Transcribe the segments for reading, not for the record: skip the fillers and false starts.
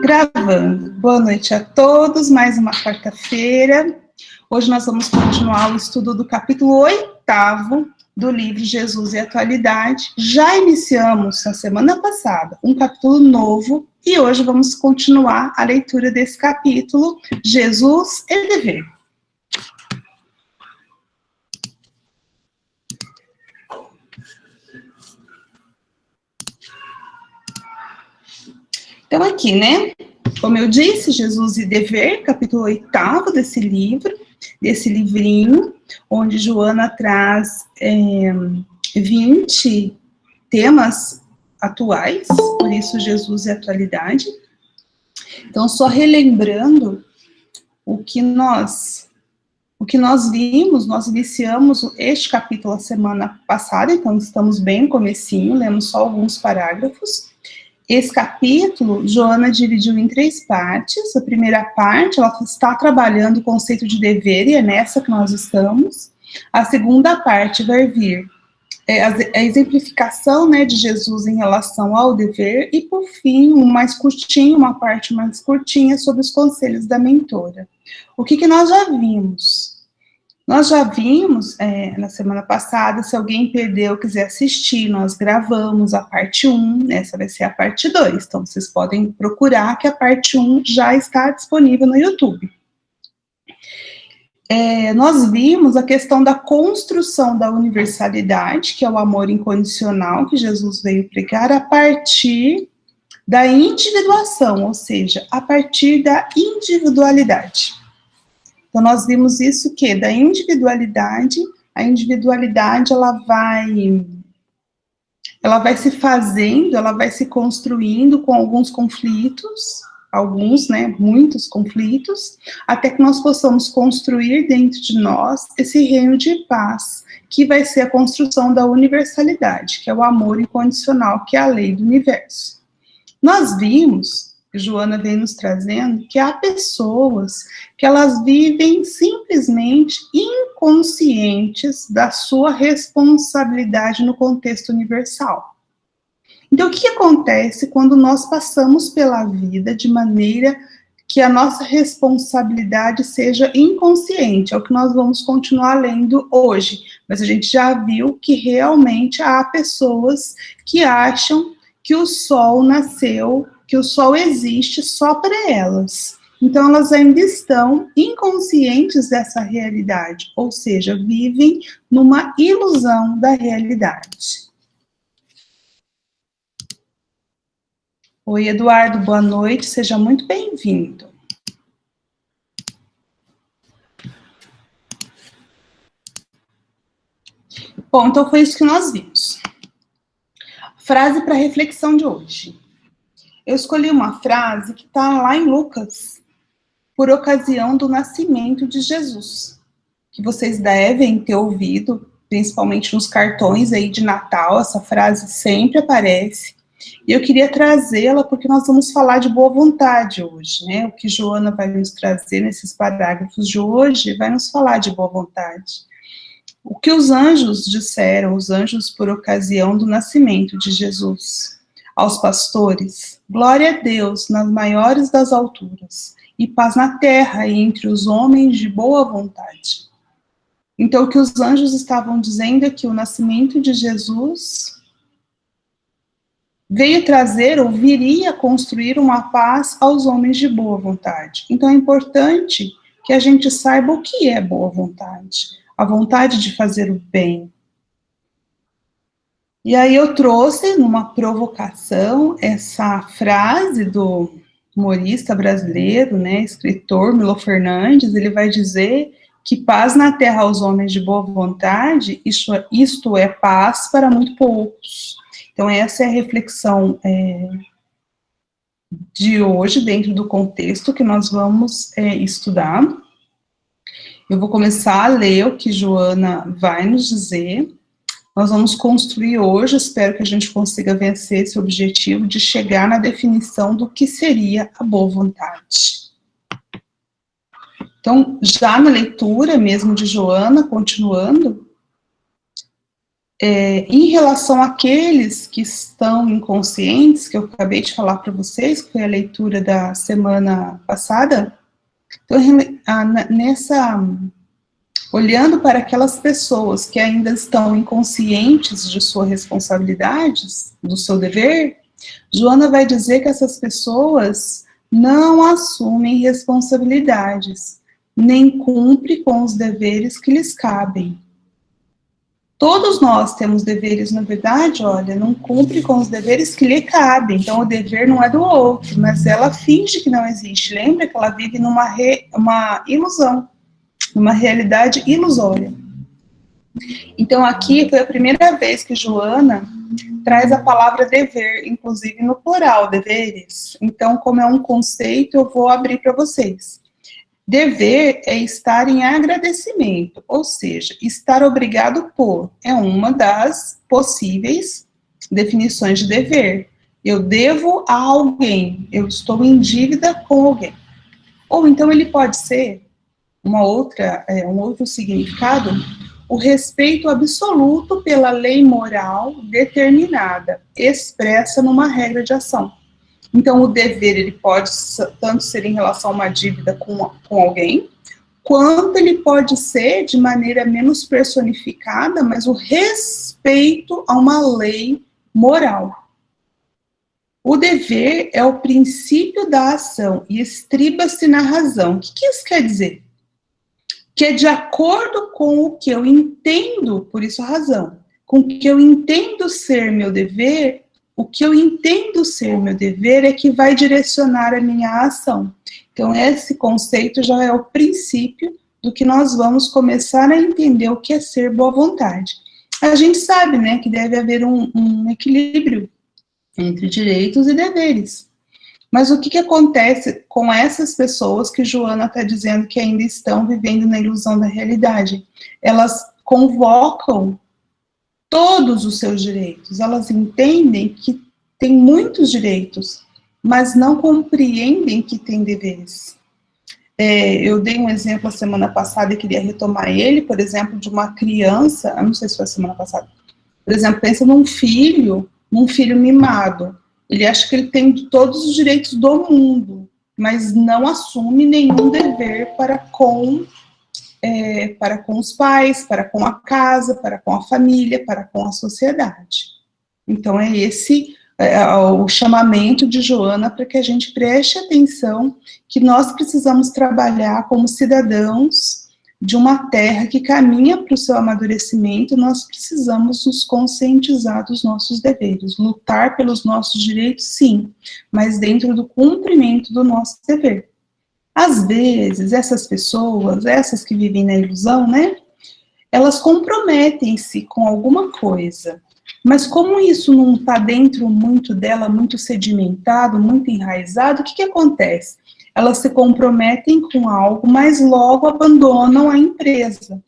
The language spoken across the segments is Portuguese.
Gravando. Boa noite a todos, mais uma quarta-feira. Hoje nós vamos continuar o estudo do capítulo 8º do livro Jesus e Atualidade. Já iniciamos na semana passada um capítulo novo e hoje vamos continuar a leitura desse capítulo, Jesus e Dever. Então aqui, né, como eu disse, Jesus e Dever, capítulo 8º desse livro, desse livrinho, onde Joana traz 20 temas atuais, por isso Jesus e Atualidade. Então, só relembrando o que nós vimos, nós iniciamos este capítulo a semana passada, então estamos bem no comecinho, lemos só alguns parágrafos. Esse capítulo, Joana dividiu em 3 partes. A primeira parte, ela está trabalhando o conceito de dever, e é nessa que nós estamos. A segunda parte vai vir a exemplificação, né, de Jesus em relação ao dever, e por fim, uma parte mais curtinha sobre os conselhos da mentora. O que nós já vimos? Nós já vimos, na semana passada, se alguém perdeu, quiser assistir, nós gravamos a parte 1, essa vai ser a parte 2, então vocês podem procurar que a parte 1 já está disponível no YouTube. Nós vimos a questão da construção da universalidade, que é o amor incondicional que Jesus veio pregar, a partir da individuação, ou seja, a partir da individualidade. Então, nós vimos isso que da individualidade, a individualidade ela vai se fazendo, ela vai se construindo com alguns conflitos, muitos conflitos, até que nós possamos construir dentro de nós esse reino de paz, que vai ser a construção da universalidade, que é o amor incondicional, que é a lei do universo. Nós vimos, Joana vem nos trazendo, que há pessoas que elas vivem simplesmente inconscientes da sua responsabilidade no contexto universal. Então, o que acontece quando nós passamos pela vida de maneira que a nossa responsabilidade seja inconsciente? É o que nós vamos continuar lendo hoje, mas a gente já viu que realmente há pessoas que acham que o sol nasceu, que o sol existe só para elas. Então, elas ainda estão inconscientes dessa realidade, ou seja, vivem numa ilusão da realidade. Oi, Eduardo, boa noite, seja muito bem-vindo. Bom, então foi isso que nós vimos. Frase para reflexão de hoje. Eu escolhi uma frase que está lá em Lucas, por ocasião do nascimento de Jesus, que vocês devem ter ouvido, principalmente nos cartões aí de Natal, essa frase sempre aparece, e eu queria trazê-la porque nós vamos falar de boa vontade hoje, né? O que Joana vai nos trazer nesses parágrafos de hoje vai nos falar de boa vontade. O que os anjos disseram, os anjos por ocasião do nascimento de Jesus? Aos pastores, glória a Deus nas maiores das alturas, e paz na terra e entre os homens de boa vontade. Então, o que os anjos estavam dizendo é que o nascimento de Jesus veio trazer ou viria construir uma paz aos homens de boa vontade. Então, é importante que a gente saiba o que é boa vontade, a vontade de fazer o bem. E aí eu trouxe, numa provocação, essa frase do humorista brasileiro, né, escritor Milo Fernandes. Ele vai dizer que paz na terra aos homens de boa vontade, isto é paz para muito poucos. Então essa é a reflexão de hoje, dentro do contexto que nós vamos estudar. Eu vou começar a ler o que Joana vai nos dizer. Nós vamos construir hoje, espero que a gente consiga vencer esse objetivo de chegar na definição do que seria a boa vontade. Então, já na leitura mesmo de Joana, continuando, Em relação àqueles que estão inconscientes, que eu acabei de falar para vocês, que foi a leitura da semana passada, então, olhando para aquelas pessoas que ainda estão inconscientes de suas responsabilidades, do seu dever, Joana vai dizer que essas pessoas não assumem responsabilidades, nem cumprem com os deveres que lhes cabem. Todos nós temos deveres, na verdade, olha, não cumpre com os deveres que lhe cabem. Então, o dever não é do outro, mas ela finge que não existe. Lembra que ela vive numa uma ilusão, numa realidade ilusória. Então, aqui foi a primeira vez que Joana traz a palavra dever, inclusive no plural, deveres. Então, como é um conceito, eu vou abrir para vocês. Dever é estar em agradecimento, ou seja, estar obrigado por, é uma das possíveis definições de dever. Eu devo a alguém, eu estou em dívida com alguém. Ou então ele pode ser um outro significado, o respeito absoluto pela lei moral determinada, expressa numa regra de ação. Então, o dever, ele pode tanto ser em relação a uma dívida com alguém, quanto ele pode ser de maneira menos personificada, mas o respeito a uma lei moral. O dever é o princípio da ação e estriba-se na razão. O que isso quer dizer? Que é de acordo com o que eu entendo, por isso a razão, com o que eu entendo ser meu dever. O que eu entendo ser meu dever é que vai direcionar a minha ação. Então, esse conceito já é o princípio do que nós vamos começar a entender o que é ser boa vontade. A gente sabe, né, que deve haver um equilíbrio entre direitos e deveres. Mas o que acontece com essas pessoas que Joana está dizendo que ainda estão vivendo na ilusão da realidade? Elas convocam todos os seus direitos, elas entendem que tem muitos direitos, mas não compreendem que tem deveres. Eu dei um exemplo a semana passada e queria retomar ele, por exemplo, de uma criança, eu não sei se foi a semana passada, por exemplo, pensa num filho mimado, ele acha que ele tem todos os direitos do mundo, mas não assume nenhum dever para com os pais, para com a casa, para com a família, para com a sociedade. Então, é esse o chamamento de Joana para que a gente preste atenção que nós precisamos trabalhar como cidadãos de uma terra que caminha para o seu amadurecimento. Nós precisamos nos conscientizar dos nossos deveres, lutar pelos nossos direitos, sim, mas dentro do cumprimento do nosso dever. Às vezes, essas pessoas, essas que vivem na ilusão, né, elas comprometem-se com alguma coisa, mas como isso não está dentro muito dela, muito sedimentado, muito enraizado, o que acontece? Elas se comprometem com algo, mas logo abandonam a empresa,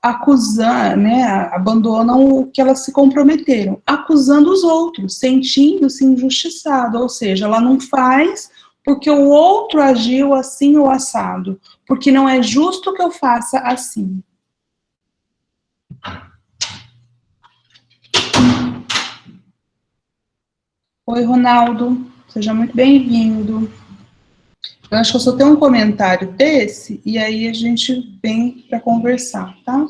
abandonam o que elas se comprometeram, acusando os outros, sentindo-se injustiçado, ou seja, ela não faz porque o outro agiu assim ou assado, porque não é justo que eu faça assim. Oi, Ronaldo, seja muito bem-vindo. Eu acho que eu só tenho um comentário desse, e aí a gente vem para conversar, tá?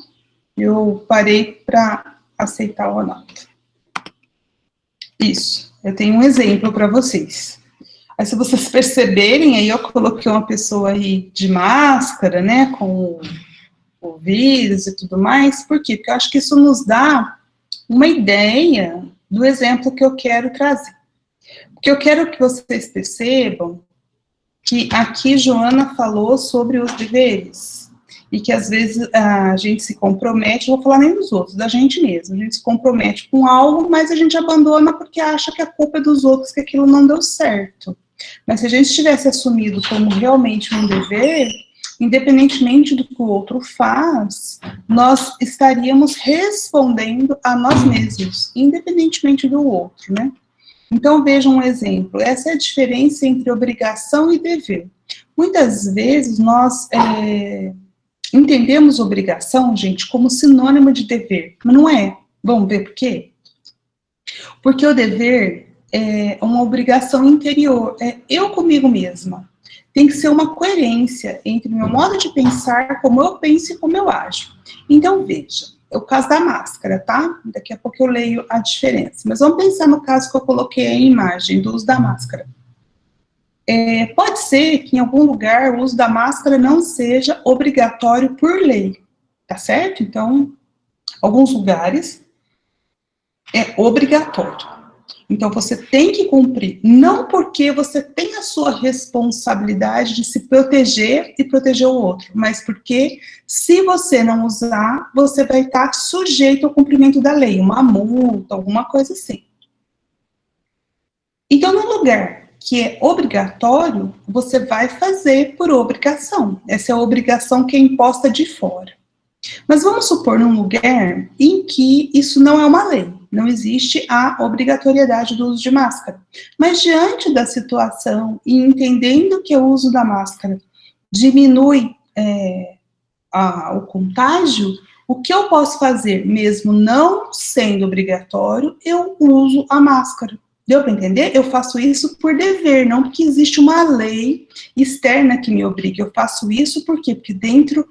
Eu parei para aceitar o Ronaldo. Isso, eu tenho um exemplo para vocês. Aí, se vocês perceberem, aí eu coloquei uma pessoa aí de máscara, né, com o vírus e tudo mais. Por quê? Porque eu acho que isso nos dá uma ideia do exemplo que eu quero trazer. Porque eu quero que vocês percebam que aqui Joana falou sobre os deveres, e que às vezes a gente se compromete, não vou falar nem dos outros, da gente mesmo, a gente se compromete com algo, mas a gente abandona porque acha que a culpa é dos outros, que aquilo não deu certo. Mas se a gente tivesse assumido como realmente um dever, independentemente do que o outro faz, nós estaríamos respondendo a nós mesmos, independentemente do outro, né? Então, vejam um exemplo. Essa é a diferença entre obrigação e dever. Muitas vezes nós entendemos obrigação, gente, como sinônimo de dever, mas não é. Vamos ver por quê? Porque o dever é uma obrigação interior, é eu comigo mesma. Tem que ser uma coerência entre o meu modo de pensar, como eu penso e como eu ajo. Então, veja, é o caso da máscara, tá? Daqui a pouco eu leio a diferença. Mas vamos pensar no caso que eu coloquei a imagem do uso da máscara. Pode ser que em algum lugar o uso da máscara não seja obrigatório por lei, tá certo? Então, alguns lugares é obrigatório. Então, você tem que cumprir, não porque você tem a sua responsabilidade de se proteger e proteger o outro, mas porque, se você não usar, você vai estar sujeito ao cumprimento da lei, uma multa, alguma coisa assim. Então, no lugar que é obrigatório, você vai fazer por obrigação. Essa é a obrigação que é imposta de fora. Mas vamos supor num lugar em que isso não é uma lei, não existe a obrigatoriedade do uso de máscara. Mas diante da situação e entendendo que o uso da máscara diminui o contágio, o que eu posso fazer, mesmo não sendo obrigatório, eu uso a máscara. Deu para entender? Eu faço isso por dever, não porque existe uma lei externa que me obrigue. Eu faço isso por quê? Porque dentro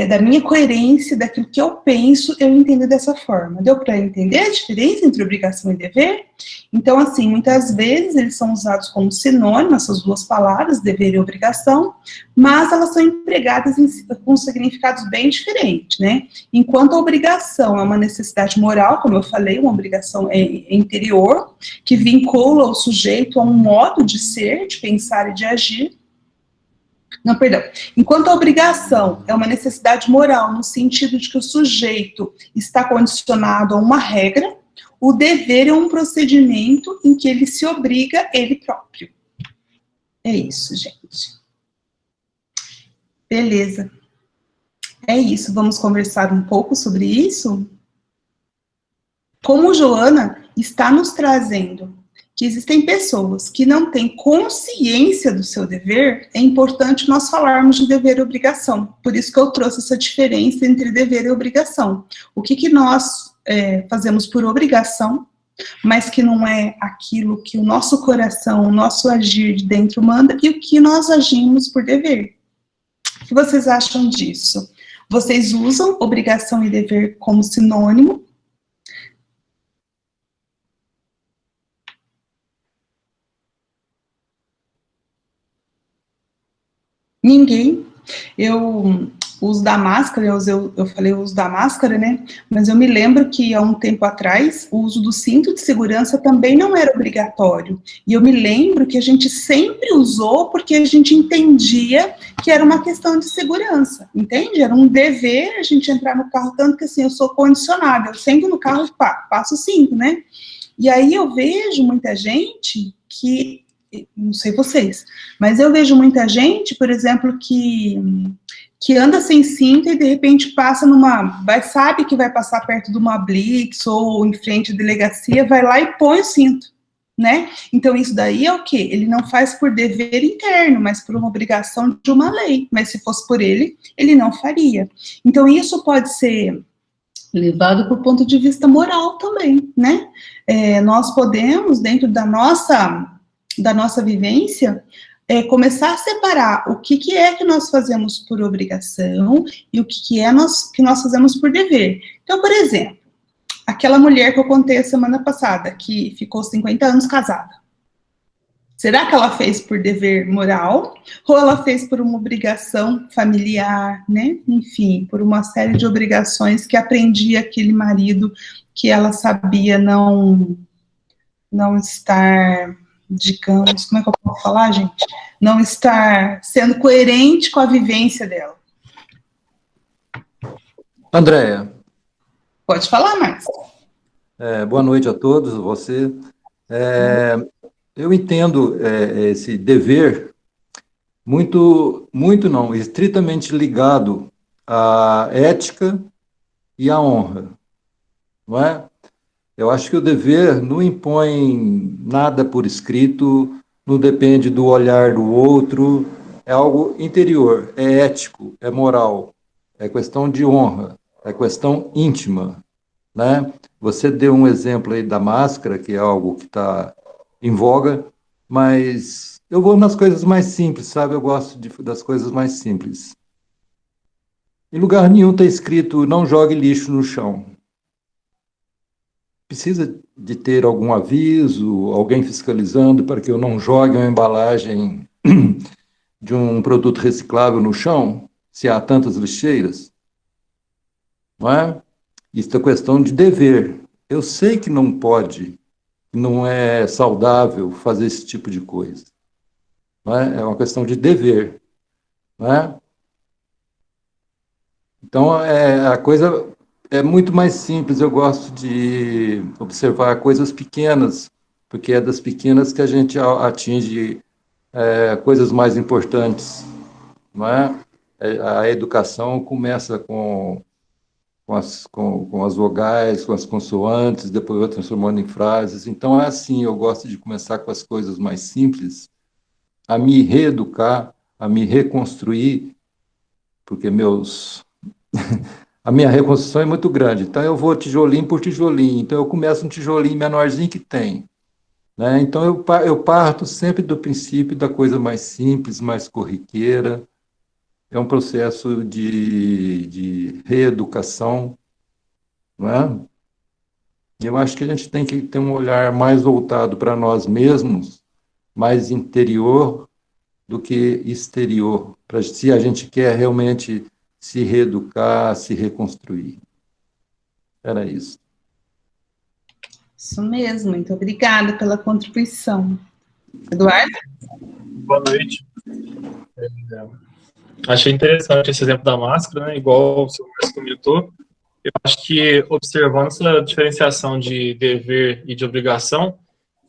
da minha coerência, daquilo que eu penso, eu entendo dessa forma. Deu para entender a diferença entre obrigação e dever? Então, assim, muitas vezes eles são usados como sinônimo, essas duas palavras, dever e obrigação, mas elas são empregadas com significados bem diferentes, né? Enquanto a obrigação é uma necessidade moral, como eu falei, uma obrigação interior, que vincula o sujeito a um modo de ser, de pensar e de agir. Não, perdão. Enquanto a obrigação é uma necessidade moral, no sentido de que o sujeito está condicionado a uma regra, o dever é um procedimento em que ele se obriga ele próprio. É isso, gente. Beleza. É isso. Vamos conversar um pouco sobre isso? Como Joana está nos trazendo que existem pessoas que não têm consciência do seu dever, é importante nós falarmos de dever e obrigação. Por isso que eu trouxe essa diferença entre dever e obrigação. O que nós fazemos por obrigação, mas que não é aquilo que o nosso coração, o nosso agir de dentro manda, e o que nós agimos por dever. O que vocês acham disso? Vocês usam obrigação e dever como sinônimo? Ninguém. Eu uso da máscara, eu falei o uso da máscara, né? Mas eu me lembro que há um tempo atrás, o uso do cinto de segurança também não era obrigatório. E eu me lembro que a gente sempre usou porque a gente entendia que era uma questão de segurança, entende? Era um dever a gente entrar no carro, tanto que assim, eu sou condicionada, eu sento no carro e passo o cinto, né? E aí eu vejo muita gente que, não sei vocês, mas eu vejo muita gente, por exemplo, que anda sem cinto e de repente passa sabe que vai passar perto de uma blitz ou em frente à delegacia, vai lá e põe o cinto, né? Então isso daí é o quê? Ele não faz por dever interno, mas por uma obrigação de uma lei, mas se fosse por ele, ele não faria. Então isso pode ser levado por ponto de vista moral também, né? Nós podemos, dentro da nossa vivência, começar a separar o que é que nós fazemos por obrigação e o que é que nós fazemos por dever. Então, por exemplo, aquela mulher que eu contei a semana passada, que ficou 50 anos casada. Será que ela fez por dever moral ou ela fez por uma obrigação familiar, né? Enfim, por uma série de obrigações que aprendia aquele marido que ela sabia não estar, digamos, como é que eu posso falar, gente? Não estar sendo coerente com a vivência dela. Andréia. Pode falar mais. Boa noite a todos, você. Eu entendo esse dever muito não, estritamente ligado à ética e à honra, não é? Eu acho que o dever não impõe nada por escrito, não depende do olhar do outro, é algo interior, é ético, é moral, é questão de honra, é questão íntima, né? Você deu um exemplo aí da máscara, que é algo que está em voga, mas eu vou nas coisas mais simples, sabe? Eu gosto das coisas mais simples. Em lugar nenhum está escrito não jogue lixo no chão. Precisa de ter algum aviso, alguém fiscalizando para que eu não jogue uma embalagem de um produto reciclável no chão, se há tantas lixeiras? Não é? Isso é questão de dever. Eu sei que não pode, não é saudável fazer esse tipo de coisa. Não é? É uma questão de dever. Não é? Então, a coisa é muito mais simples. Eu gosto de observar coisas pequenas, porque é das pequenas que a gente atinge coisas mais importantes. Não é? A educação começa com as vogais, com as consoantes, depois vai transformando em frases. Então, é assim, eu gosto de começar com as coisas mais simples, a me reeducar, a me reconstruir, porque a minha reconstrução é muito grande. Então, eu vou tijolinho por tijolinho. Então, eu começo um tijolinho menorzinho que tem. Né? Então, eu parto sempre do princípio da coisa mais simples, mais corriqueira. É um processo de reeducação, não é? Eu acho que a gente tem que ter um olhar mais voltado para nós mesmos, mais interior do que exterior, para se a gente quer realmente se reeducar, se reconstruir. Era isso. Isso mesmo, muito obrigada pela contribuição. Eduardo? Boa noite. Achei interessante esse exemplo da máscara, né? Igual o senhor comentou. Eu acho que, observando essa diferenciação de dever e de obrigação,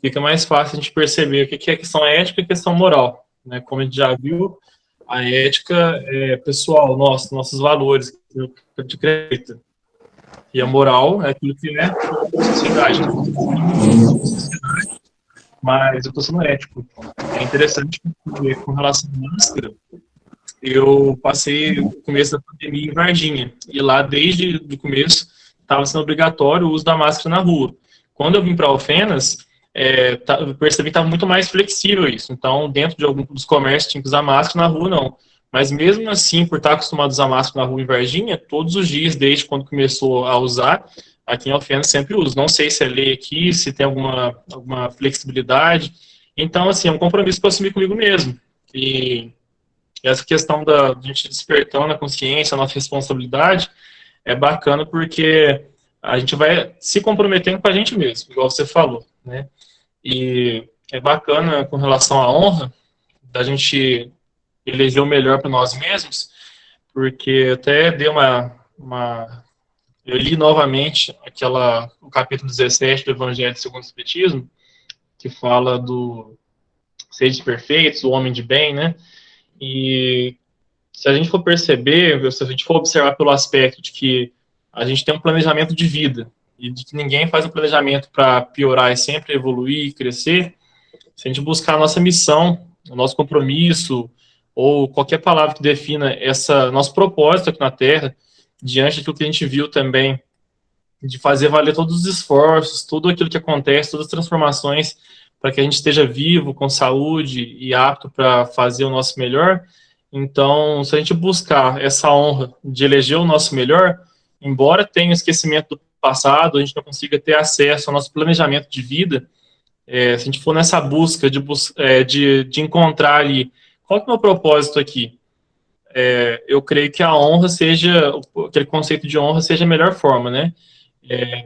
fica mais fácil a gente perceber o que é questão ética e questão moral. Né? Como a gente já viu, a ética é pessoal, nossos valores, que a gente acredita. E a moral é aquilo que é a sociedade. Mas eu estou sendo ético. É interessante porque, com relação à máscara, eu passei o começo da pandemia em Varginha. E lá, desde o começo, estava sendo obrigatório o uso da máscara na rua. Quando eu vim para Alfenas, eu percebi que estava muito mais flexível isso. Então, dentro de alguns dos comércios, tinha que usar máscara, na rua não. Mas mesmo assim, por estar acostumado a usar máscara na rua em Varginha, todos os dias, desde quando começou a usar, aqui em Alfenas sempre uso. Não sei se é lei aqui, se tem alguma flexibilidade. Então, assim, é um compromisso que eu assumi comigo mesmo. E essa questão da gente despertando a consciência, a nossa responsabilidade, é bacana porque a gente vai se comprometendo com a gente mesmo, igual você falou, né? E é bacana com relação à honra, da gente eleger o melhor para nós mesmos, porque até dei eu li novamente o capítulo 17 do Evangelho segundo o Espiritismo, que fala do seres perfeitos, o homem de bem, né? E se a gente for perceber, se a gente for observar pelo aspecto de que a gente tem um planejamento de vida e de que ninguém faz um planejamento para piorar e sempre evoluir e crescer, se a gente buscar a nossa missão, o nosso compromisso, ou qualquer palavra que defina nosso propósito aqui na Terra, diante daquilo que a gente viu também, de fazer valer todos os esforços, tudo aquilo que acontece, todas as transformações, para que a gente esteja vivo, com saúde e apto para fazer o nosso melhor. Então, se a gente buscar essa honra de eleger o nosso melhor, embora tenha o esquecimento do passado, a gente não consiga ter acesso ao nosso planejamento de vida, se a gente for nessa busca de encontrar ali, qual que é o meu propósito aqui? Eu creio que a honra seja, aquele conceito de honra seja a melhor forma, né?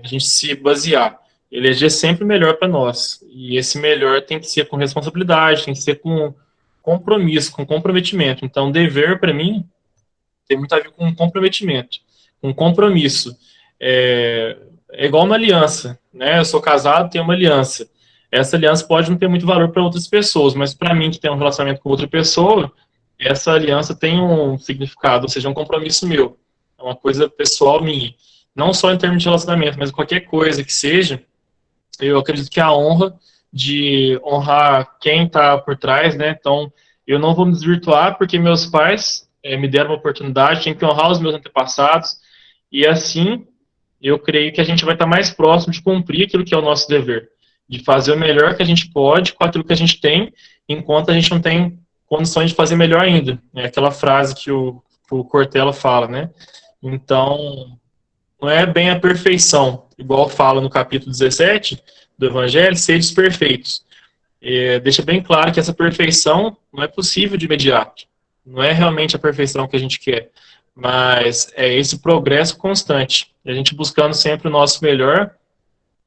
A gente se basear, eleger sempre o melhor para nós. E esse melhor tem que ser com responsabilidade, tem que ser com compromisso, com comprometimento. Então, dever, para mim, tem muito a ver com comprometimento, com compromisso. É igual uma aliança, né? Eu sou casado, tenho uma aliança. Essa aliança pode não ter muito valor para outras pessoas, mas para mim, que tem um relacionamento com outra pessoa, essa aliança tem um significado, ou seja, um compromisso meu. É uma coisa pessoal minha. Não só em termos de relacionamento, mas qualquer coisa que seja, eu acredito que a honra de honrar quem está por trás, né? Então, eu não vou me desvirtuar porque meus pais me deram uma oportunidade, tenho que honrar os meus antepassados, e assim eu creio que a gente vai estar mais próximo de cumprir aquilo que é o nosso dever, de fazer o melhor que a gente pode com aquilo que a gente tem, enquanto a gente não tem condições de fazer melhor ainda. É aquela frase que o Cortella fala, né? Então, não é bem a perfeição, igual fala no capítulo 17 do Evangelho, seres perfeitos. Deixa bem claro que essa perfeição não é possível de imediato. Não é realmente a perfeição que a gente quer, mas é esse progresso constante. A gente buscando sempre o nosso melhor,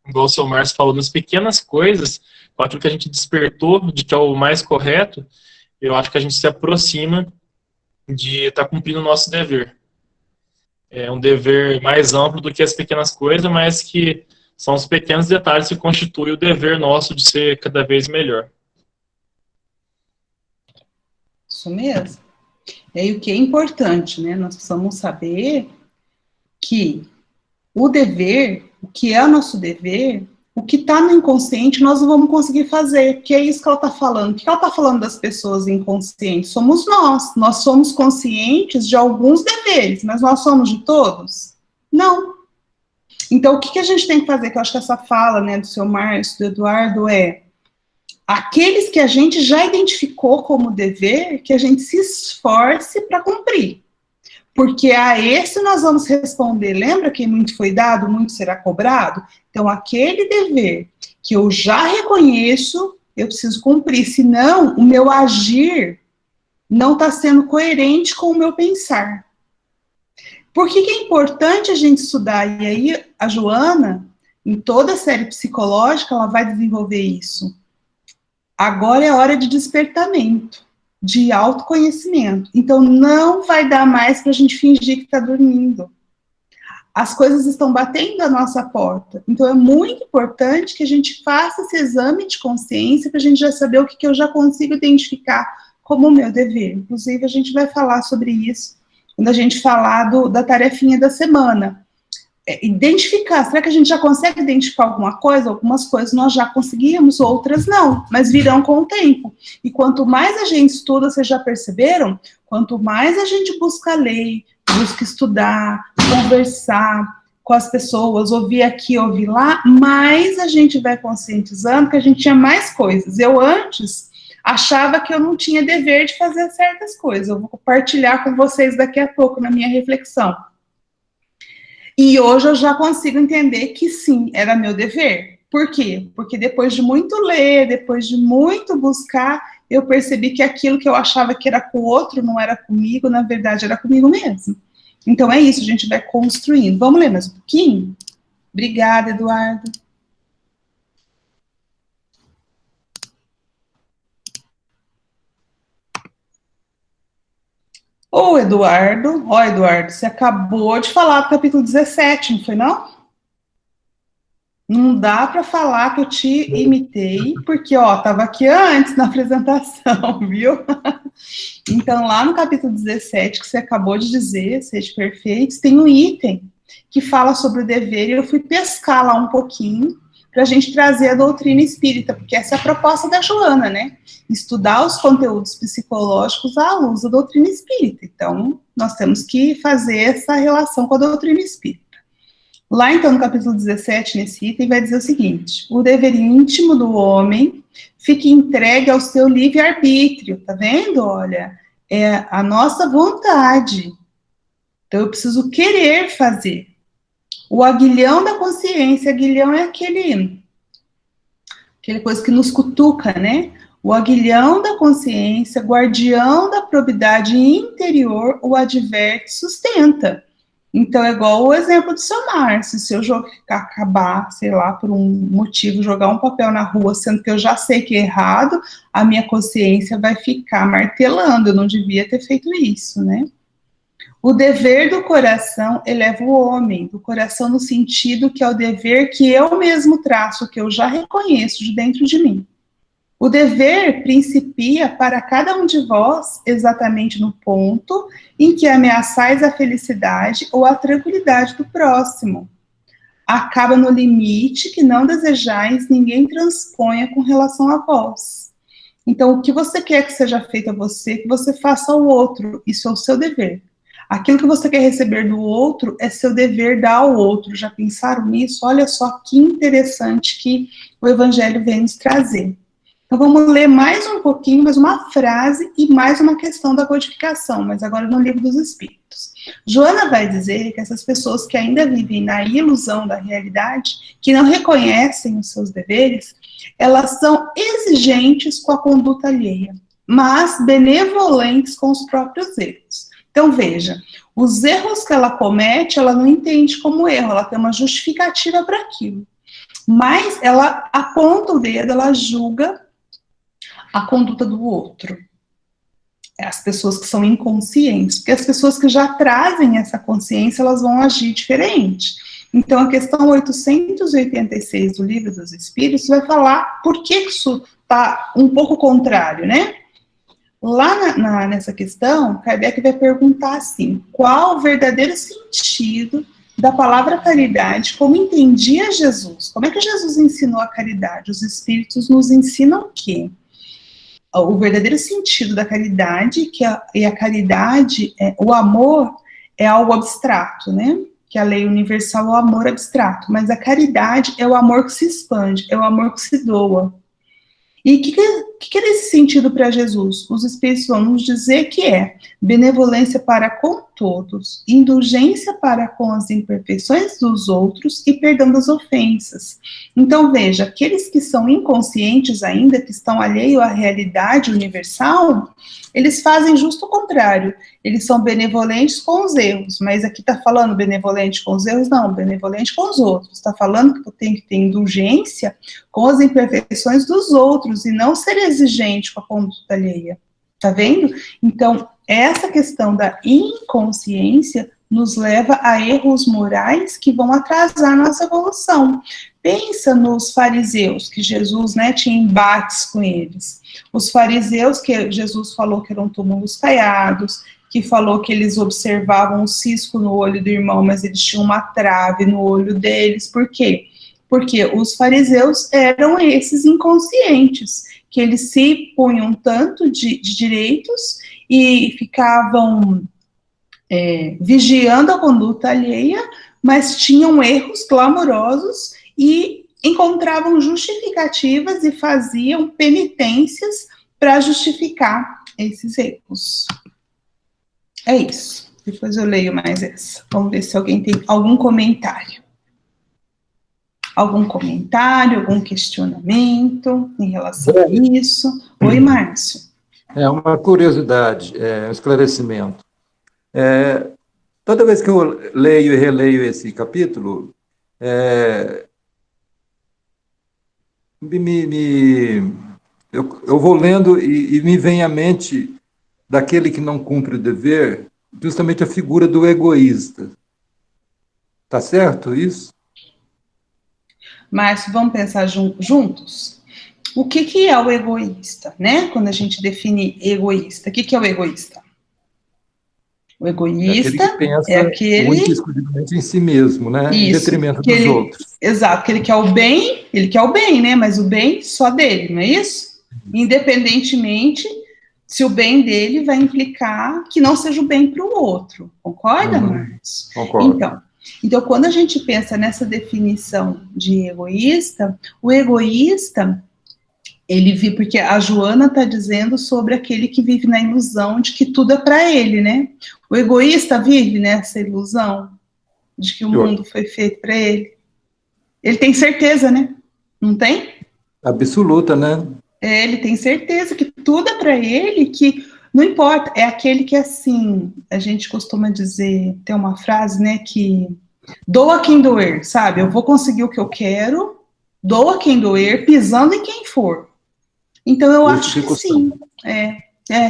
igual o seu Márcio falou, nas pequenas coisas, com aquilo que a gente despertou de que é o mais correto, eu acho que a gente se aproxima de estar cumprindo o nosso dever. É um dever mais amplo do que as pequenas coisas, mas que são os pequenos detalhes que constituem o dever nosso de ser cada vez melhor. Isso mesmo. E aí, o que é importante, né? Nós precisamos saber que o dever, o que é o nosso dever, o que está no inconsciente, nós não vamos conseguir fazer, que é isso que ela está falando. O que ela está falando das pessoas inconscientes? Somos nós. Nós somos conscientes de alguns deveres, mas nós somos de todos? Não. Então, o que a gente tem que fazer? Que eu acho que essa fala, né, do seu Márcio, do Eduardo, é aqueles que a gente já identificou como dever, que a gente se esforce para cumprir. Porque a esse nós vamos responder. Lembra que muito foi dado, muito será cobrado? Então, aquele dever que eu já reconheço, eu preciso cumprir. Senão, o meu agir não está sendo coerente com o meu pensar. Por que é importante a gente estudar? E aí, a Joana, em toda a série psicológica, ela vai desenvolver isso. Agora é hora de despertamento, de autoconhecimento. Então, não vai dar mais para a gente fingir que está dormindo. As coisas estão batendo a nossa porta. Então, é muito importante que a gente faça esse exame de consciência para a gente já saber o que eu já consigo identificar como o meu dever. Inclusive, a gente vai falar sobre isso quando a gente falar da tarefinha da semana. Identificar, será que a gente já consegue identificar alguma coisa? Algumas coisas nós já conseguimos, outras não, mas virão com o tempo. E quanto mais a gente estuda, vocês já perceberam? Quanto mais a gente busca ler, busca estudar, conversar com as pessoas, ouvir aqui, ouvir lá, mais a gente vai conscientizando que a gente tinha mais coisas. Eu antes achava que eu não tinha dever de fazer certas coisas. Eu vou compartilhar com vocês daqui a pouco na minha reflexão. E hoje eu já consigo entender que sim, era meu dever. Por quê? Porque depois de muito ler, depois de muito buscar, eu percebi que aquilo que eu achava que era com o outro não era comigo, na verdade era comigo mesmo. Então é isso, a gente vai construindo. Vamos ler mais um pouquinho? Obrigada, Eduardo. Ô, Eduardo, você acabou de falar do capítulo 17, não foi não? Não dá para falar que eu te imitei, porque, estava aqui antes na apresentação, viu? Então, lá no capítulo 17, que você acabou de dizer, Seja Perfeitos, tem um item que fala sobre o dever, e eu fui pescar lá um pouquinho, para a gente trazer a doutrina espírita, porque essa é a proposta da Joana, né? Estudar os conteúdos psicológicos à luz da doutrina espírita. Então, nós temos que fazer essa relação com a doutrina espírita. Lá, então, no capítulo 17, nesse item, vai dizer o seguinte: o dever íntimo do homem fica entregue ao seu livre-arbítrio, tá vendo? Olha, é a nossa vontade. Então, eu preciso querer fazer. O aguilhão da consciência, aguilhão é aquele coisa que nos cutuca, né? O aguilhão da consciência, guardião da probidade interior, o adverte, sustenta. Então, é igual o exemplo do seu Márcio. Se eu acabar, sei lá, por um motivo, jogar um papel na rua, sendo que eu já sei que é errado, a minha consciência vai ficar martelando. Eu não devia ter feito isso, né? O dever do coração eleva o homem, do coração no sentido que é o dever que eu mesmo traço, que eu já reconheço de dentro de mim. O dever principia para cada um de vós exatamente no ponto em que ameaçais a felicidade ou a tranquilidade do próximo. Acaba no limite que não desejais ninguém transponha com relação a vós. Então, o que você quer que seja feito a você, que você faça ao outro, isso é o seu dever. Aquilo que você quer receber do outro é seu dever dar ao outro. Já pensaram nisso? Olha só que interessante que o Evangelho vem nos trazer. Então vamos ler mais um pouquinho, mais uma frase e mais uma questão da codificação, mas agora no Livro dos Espíritos. Joana vai dizer que essas pessoas que ainda vivem na ilusão da realidade, que não reconhecem os seus deveres, elas são exigentes com a conduta alheia, mas benevolentes com os próprios erros. Então veja, os erros que ela comete, ela não entende como erro, ela tem uma justificativa para aquilo. Mas ela aponta o dedo, ela julga a conduta do outro. É as pessoas que são inconscientes, porque as pessoas que já trazem essa consciência, elas vão agir diferente. Então, a questão 886 do Livro dos Espíritos vai falar por que isso está um pouco contrário, né? Lá nessa questão, Kardec vai perguntar assim, qual o verdadeiro sentido da palavra caridade, como entendia Jesus? Como é que Jesus ensinou a caridade? Os Espíritos nos ensinam o quê? O verdadeiro sentido da caridade, e a caridade, o amor é algo abstrato, né? Que a lei universal é o amor abstrato, mas a caridade é o amor que se expande, é o amor que se doa. E o que é esse sentido para Jesus? Os Espíritos vão nos dizer que é benevolência para com todos, indulgência para com as imperfeições dos outros e perdão das ofensas. Então, veja, aqueles que são inconscientes ainda, que estão alheios à realidade universal, eles fazem justo o contrário. Eles são benevolentes com os erros, mas aqui está falando benevolente com os erros? Não, benevolente com os outros. Está falando que eu tenho que ter indulgência com as imperfeições dos outros e não ser exigente com a conduta alheia. Tá vendo? Então, essa questão da inconsciência nos leva a erros morais que vão atrasar nossa evolução. Pensa nos fariseus, que Jesus, né, tinha embates com eles. Os fariseus, que Jesus falou que eram túmulos caiados, que falou que eles observavam um cisco no olho do irmão, mas eles tinham uma trave no olho deles. Por quê? Porque os fariseus eram esses inconscientes, que eles se punham tanto de direitos e ficavam vigiando a conduta alheia, mas tinham erros clamorosos e encontravam justificativas e faziam penitências para justificar esses erros. É isso. Depois eu leio mais essa. Vamos ver se alguém tem algum comentário. Algum comentário, algum questionamento em relação a isso? Oi, Márcio. É uma curiosidade, um esclarecimento. Toda vez que eu leio e releio esse capítulo, eu vou lendo e me vem à mente daquele que não cumpre o dever, justamente a figura do egoísta. Tá certo isso? Márcio, vamos pensar juntos? O que é o egoísta, né? Quando a gente define egoísta, o que é o egoísta? O egoísta é aquele muito exclusivamente em si mesmo, né? Isso, em detrimento dos outros. Exato, que ele quer o bem, né? Mas o bem só dele, não é isso? Independentemente se o bem dele vai implicar que não seja o bem para o outro. Concorda, Marcos? Concordo. Então, quando a gente pensa nessa definição de egoísta, o egoísta, ele vive, porque a Joana está dizendo sobre aquele que vive na ilusão de que tudo é para ele, né? O egoísta vive nessa ilusão de que o mundo foi feito para ele. Ele tem certeza, né? Não tem? Absoluta, né? Ele tem certeza que tudo é para ele, que não importa, é aquele que, assim, a gente costuma dizer, tem uma frase, né, que doa quem doer, sabe? Eu vou conseguir o que eu quero, doa quem doer, pisando em quem for. Então, eu acho que sim.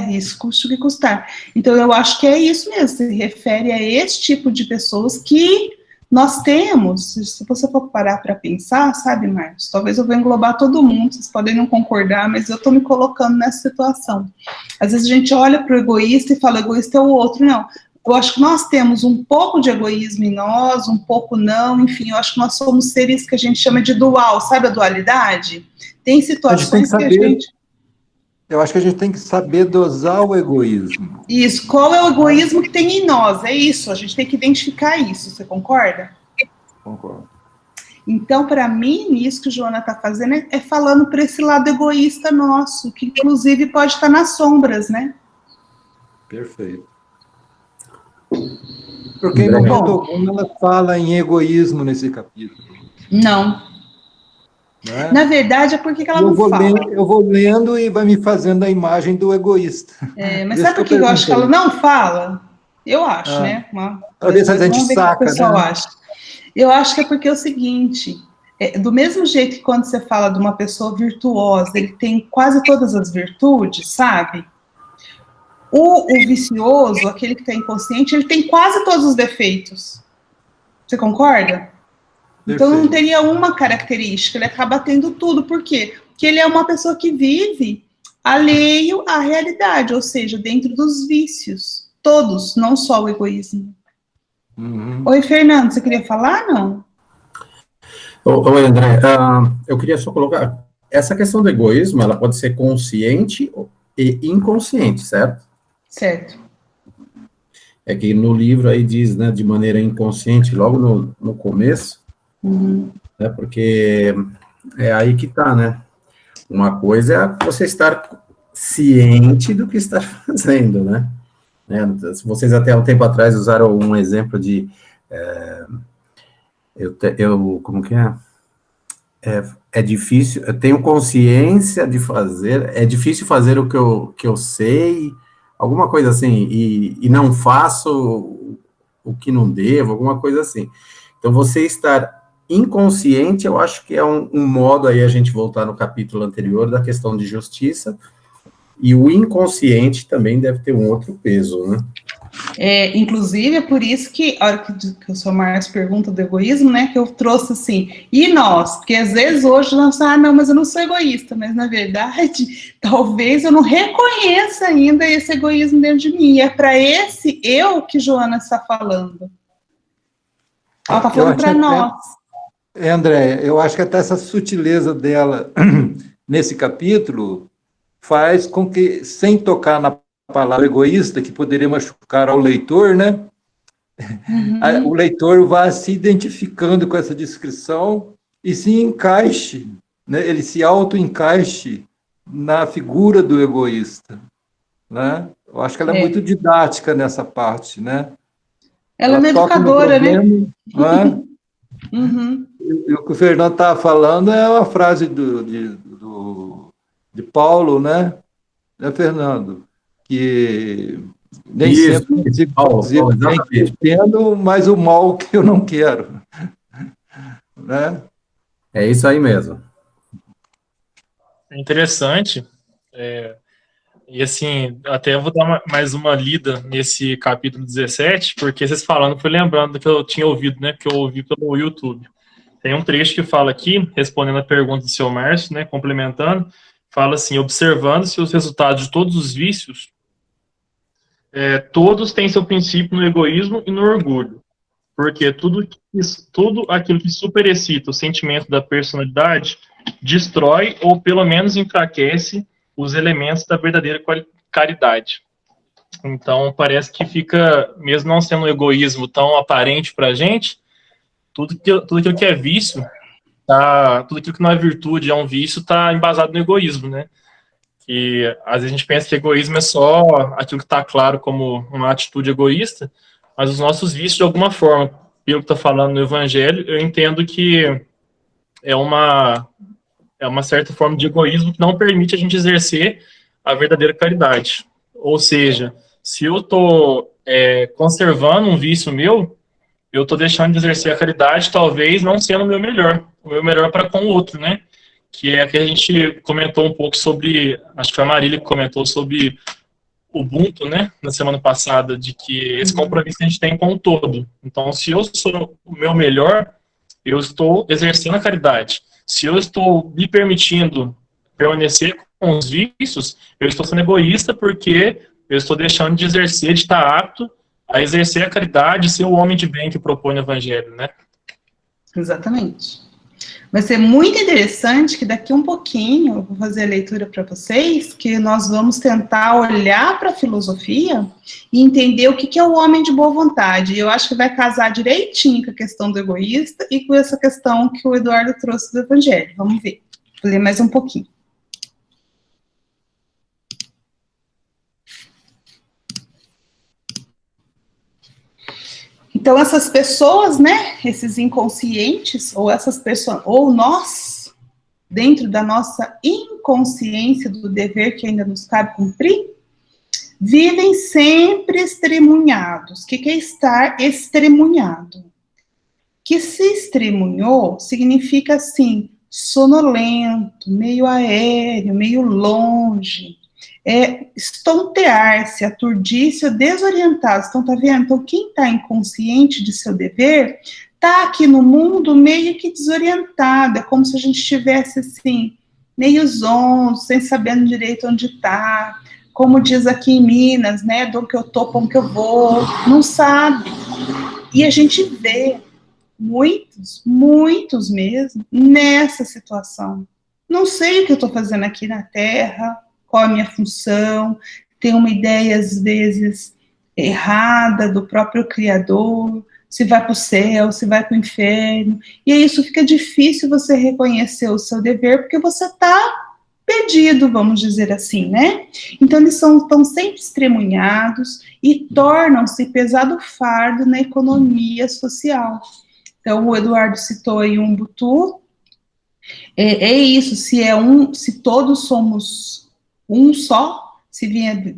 Isso, custe o que custar. Então, eu acho que é isso mesmo, se refere a esse tipo de pessoas que nós temos, se você for parar para pensar, sabe, Marcos, talvez eu vou englobar todo mundo, vocês podem não concordar, mas eu estou me colocando nessa situação. Às vezes a gente olha para o egoísta e fala, egoísta é o outro, não. Eu acho que nós temos um pouco de egoísmo em nós, um pouco não, enfim, eu acho que nós somos seres que a gente chama de dual, sabe a dualidade? Tem situações que a gente... Eu acho que a gente tem que saber dosar o egoísmo. Isso, qual é o egoísmo que tem em nós? É isso, a gente tem que identificar isso, você concorda? Concordo. Então, para mim, isso que o Joana está fazendo é falando para esse lado egoísta nosso, que inclusive pode estar nas sombras, né? Perfeito. Porque em momento algum ela fala em egoísmo nesse capítulo. Não. Né? Na verdade, é porque ela não fala. Eu vou lendo e vai me fazendo a imagem do egoísta. Mas sabe por que eu acho que ela não fala? Eu acho, né? Para ver se a gente saca, o que o pessoal acha. Eu acho que é porque é o seguinte, do mesmo jeito que quando você fala de uma pessoa virtuosa, ele tem quase todas as virtudes, sabe? O vicioso, aquele que está inconsciente, ele tem quase todos os defeitos. Você concorda? Então não teria uma característica, ele acaba tendo tudo. Por quê? Porque ele é uma pessoa que vive alheio à realidade, ou seja, dentro dos vícios. Todos, não só o egoísmo. Oi, Fernando, você queria falar, não? Oi, André, eu queria só colocar, essa questão do egoísmo, ela pode ser consciente e inconsciente, certo? Certo. É que no livro aí diz, né, de maneira inconsciente, logo no começo, né, porque é aí que tá, né? Uma coisa é você estar ciente do que está fazendo, né? Vocês até um tempo atrás usaram um exemplo de como que é? É difícil, eu tenho consciência de fazer, é difícil fazer o que eu sei, alguma coisa assim, e não faço o que não devo, alguma coisa assim. Então, você estar inconsciente, eu acho que é um modo aí a gente voltar no capítulo anterior da questão de justiça, e o inconsciente também deve ter um outro peso, né? Inclusive, é por isso que, a hora que o seu Márcio pergunta do egoísmo, né, que eu trouxe assim, e nós? Porque às vezes hoje nós falamos, não, mas eu não sou egoísta, mas na verdade, talvez eu não reconheça ainda esse egoísmo dentro de mim, e é para esse eu que Joana está falando. Ela está falando para nós. André, eu acho que até essa sutileza dela nesse capítulo faz com que, sem tocar na palavra egoísta, que poderia machucar ao leitor, né? O leitor vá se identificando com essa descrição e se encaixe, né? Ele se auto-encaixe na figura do egoísta, né? Eu acho que ela é muito didática nessa parte, né? Ela é uma educadora, né? E o que o Fernando estava falando é uma frase de Paulo, né, Fernando? Que nem sempre eu entendo, mas o mal que eu não quero. Né? É isso aí mesmo. É interessante. E assim, até eu vou dar mais uma lida nesse capítulo 17, porque vocês falando, fui lembrando que eu tinha ouvido, né? Que eu ouvi pelo YouTube. Tem um trecho que fala aqui, respondendo a pergunta do seu Márcio, né? Complementando, fala assim: observando-se os resultados de todos os vícios, todos têm seu princípio no egoísmo e no orgulho. Porque tudo aquilo que superexcita o sentimento da personalidade destrói ou pelo menos enfraquece os elementos da verdadeira caridade. Então, parece que fica, mesmo não sendo um egoísmo tão aparente para a gente, tudo aquilo que é vício, tudo aquilo que não é virtude, é um vício, está embasado no egoísmo, né? Que às vezes a gente pensa que egoísmo é só aquilo que está claro como uma atitude egoísta, mas os nossos vícios, de alguma forma, pelo que está falando no Evangelho, eu entendo que é uma certa forma de egoísmo que não permite a gente exercer a verdadeira caridade. Ou seja, se eu estou conservando um vício meu, eu estou deixando de exercer a caridade, talvez não sendo o meu melhor para com o outro, né? Que é que a gente comentou um pouco sobre, acho que foi a Marília que comentou sobre o Ubuntu, né, na semana passada, de que esse compromisso a gente tem com o todo. Então, se eu sou o meu melhor, eu estou exercendo a caridade. Se eu estou me permitindo permanecer com os vícios, eu estou sendo egoísta porque eu estou deixando de exercer, de estar apto a exercer a caridade, ser o homem de bem que propõe o Evangelho, né? Exatamente. Vai ser muito interessante que daqui um pouquinho, eu vou fazer a leitura para vocês, que nós vamos tentar olhar para a filosofia e entender o que é o homem de boa vontade. E eu acho que vai casar direitinho com a questão do egoísta e com essa questão que o Eduardo trouxe do Evangelho. Vamos ver. Vou ler mais um pouquinho. Então, essas pessoas, né, esses inconscientes, ou essas pessoas, ou nós, dentro da nossa inconsciência do dever que ainda nos cabe cumprir, vivem sempre estremunhados. O que é estar estremunhado? Que se estremunhou significa, assim, sonolento, meio aéreo, meio longe, estontear-se, aturdir-se ou desorientado. Então, tá vendo? Então, quem está inconsciente de seu dever, está aqui no mundo meio que desorientado, é como se a gente estivesse, assim, meio zonzo, sem sabendo direito onde está, como diz aqui em Minas, né, do que eu tô, para onde que eu vou, não sabe. E a gente vê muitos mesmo, nessa situação. Não sei o que eu estou fazendo aqui na Terra, qual a minha função, tem uma ideia, às vezes, errada do próprio Criador, se vai para o céu, se vai para o inferno, e aí isso fica difícil você reconhecer o seu dever, porque você está perdido, vamos dizer assim, né? Então, eles estão sempre estremunhados e tornam-se pesado fardo na economia social. Então, o Eduardo citou aí um Ubuntu, é isso, se todos somos um só, se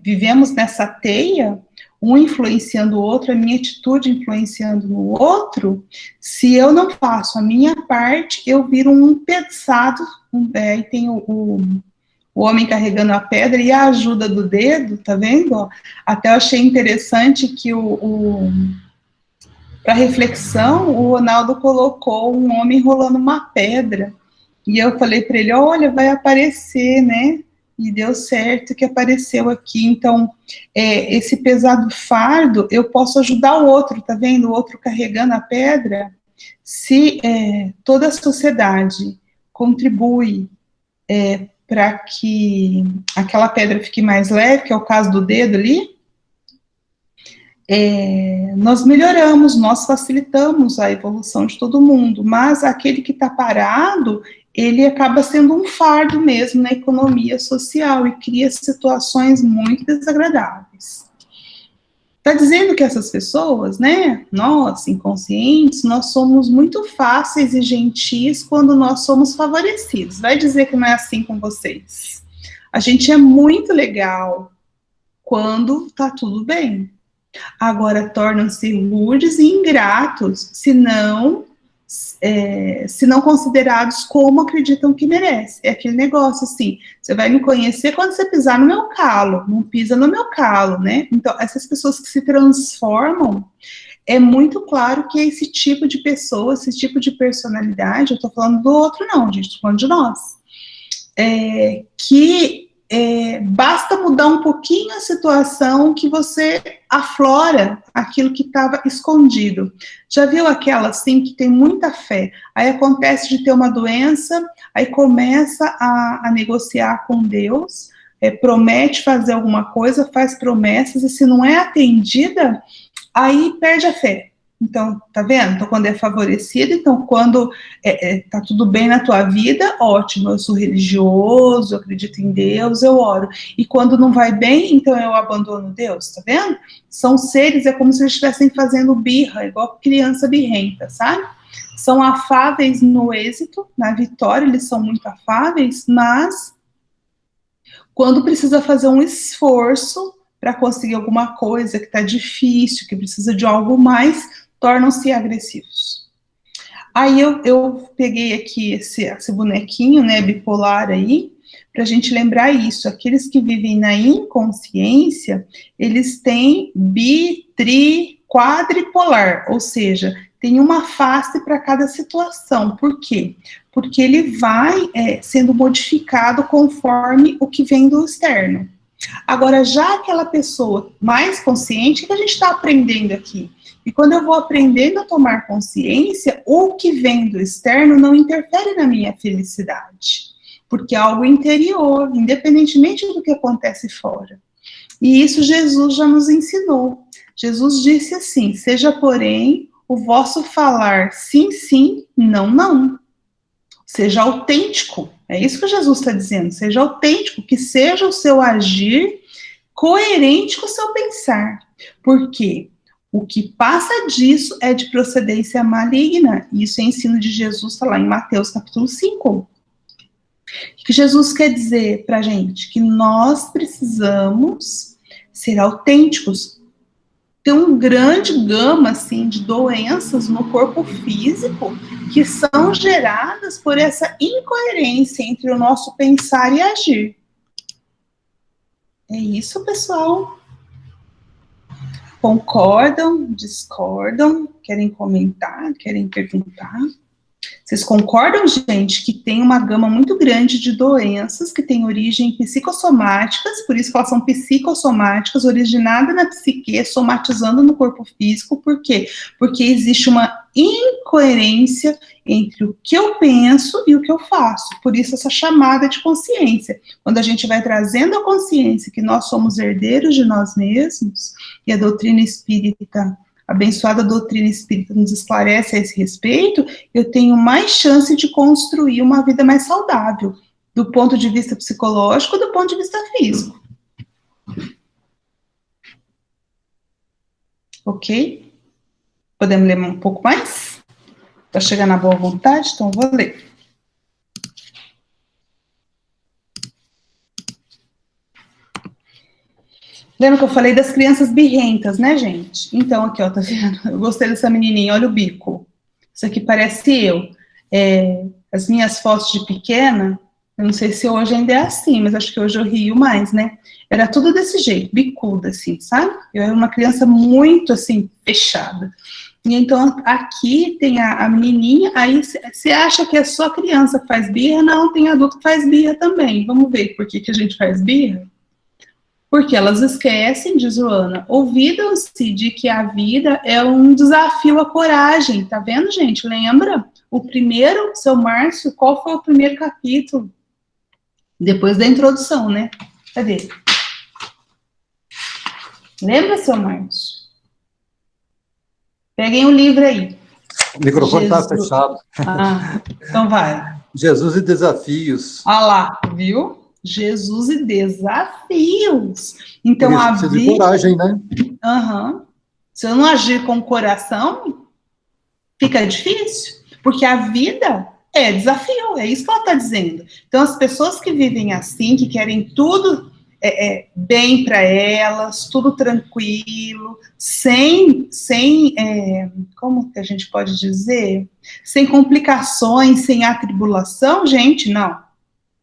vivemos nessa teia, um influenciando o outro, a minha atitude influenciando no outro, se eu não faço a minha parte, eu viro um pesado, aí tem o homem carregando a pedra e a ajuda do dedo, tá vendo? Até eu achei interessante que para reflexão, o Ronaldo colocou um homem rolando uma pedra, e eu falei para ele, olha, vai aparecer, né? E deu certo que apareceu aqui. Então, esse pesado fardo, eu posso ajudar o outro, tá vendo? O outro carregando a pedra. Se toda a sociedade contribui para que aquela pedra fique mais leve, que é o caso do dedo ali, nós melhoramos, nós facilitamos a evolução de todo mundo, mas aquele que está parado, ele acaba sendo um fardo mesmo na economia social e cria situações muito desagradáveis. Está dizendo que essas pessoas, né, nós, inconscientes, nós somos muito fáceis e gentis quando nós somos favorecidos. Vai dizer que não é assim com vocês. A gente é muito legal quando está tudo bem. Agora tornam-se rudes e ingratos se não considerados como acreditam que merece. É aquele negócio assim, você vai me conhecer quando você pisar no meu calo, não pisa no meu calo, né? Então, essas pessoas que se transformam, é muito claro que é esse tipo de pessoa, esse tipo de personalidade, eu tô falando do outro não, gente, tô falando de nós, basta mudar um pouquinho a situação que você aflora aquilo que estava escondido. Já viu aquela assim que tem muita fé, aí acontece de ter uma doença, aí começa a negociar com Deus, promete fazer alguma coisa, faz promessas, e se não é atendida, aí perde a fé. Então, tá vendo? Então, quando é favorecido, então, quando tá tudo bem na tua vida, ótimo, eu sou religioso, eu acredito em Deus, eu oro. E quando não vai bem, então eu abandono Deus, tá vendo? São seres, é como se eles estivessem fazendo birra, igual criança birrenta, sabe? São afáveis no êxito, na vitória, eles são muito afáveis, mas quando precisa fazer um esforço para conseguir alguma coisa que tá difícil, que precisa de algo mais, tornam-se agressivos. Aí eu peguei aqui esse bonequinho, né, bipolar aí, para a gente lembrar isso. Aqueles que vivem na inconsciência, eles têm quadripolar, ou seja, tem uma face para cada situação. Por quê? Porque ele vai sendo modificado conforme o que vem do externo. Agora, já aquela pessoa mais consciente, o que a gente está aprendendo aqui? E quando eu vou aprendendo a tomar consciência, o que vem do externo não interfere na minha felicidade, porque é algo interior, independentemente do que acontece fora. E isso Jesus já nos ensinou. Jesus disse assim: seja, porém, o vosso falar sim, sim, não, não. Seja autêntico. É isso que Jesus está dizendo. Seja autêntico, que seja o seu agir coerente com o seu pensar. Por quê? O que passa disso é de procedência maligna. Isso é ensino de Jesus, está lá em Mateus capítulo 5. O que Jesus quer dizer para a gente? Que nós precisamos ser autênticos. Tem uma grande gama assim, de doenças no corpo físico que são geradas por essa incoerência entre o nosso pensar e agir. É isso, pessoal. Concordam? Discordam? Querem comentar? Querem perguntar? Vocês concordam, gente, que tem uma gama muito grande de doenças que têm origem psicossomáticas, por isso que elas são psicossomáticas, originadas na psique, somatizando no corpo físico. Por quê? Porque existe uma incoerência entre o que eu penso e o que eu faço. Por isso essa chamada de consciência. Quando a gente vai trazendo a consciência que nós somos herdeiros de nós mesmos, e a doutrina espírita, a abençoada doutrina espírita nos esclarece a esse respeito, eu tenho mais chance de construir uma vida mais saudável, do ponto de vista psicológico e do ponto de vista físico. Ok? Podemos ler um pouco mais? Está chegando à boa vontade, então eu vou ler. Lembra que eu falei das crianças birrentas, né, gente? Então, aqui, ó, tá vendo? Eu gostei dessa menininha, olha o bico. Isso aqui parece eu. As minhas fotos de pequena, eu não sei se hoje ainda é assim, mas acho que hoje eu rio mais, né? Era tudo desse jeito, bicuda, assim, sabe? Eu era uma criança muito, assim, fechada. E então, aqui tem a menininha, aí você acha que é só criança que faz birra? Não, tem adulto que faz birra também. Vamos ver por que a gente faz birra? Porque elas esquecem, diz Joana, olvidam-se de que a vida é um desafio à coragem. Tá vendo, gente? Lembra? O primeiro, seu Márcio, qual foi o primeiro capítulo? Depois da introdução, né? Cadê? Lembra, seu Márcio? Peguem o livro aí. O microfone está fechado. Ah, então vai. Jesus e desafios. Ah lá, viu? Jesus e desafios. Então, Por isso a precisa vida... de coragem, né? Uhum. Se eu não agir com o coração, fica difícil. Porque a vida é desafio, é isso que ela está dizendo. Então, as pessoas que vivem assim, que querem tudo bem para elas, tudo tranquilo, sem como que a gente pode dizer? Sem complicações, sem atribulação, gente, não.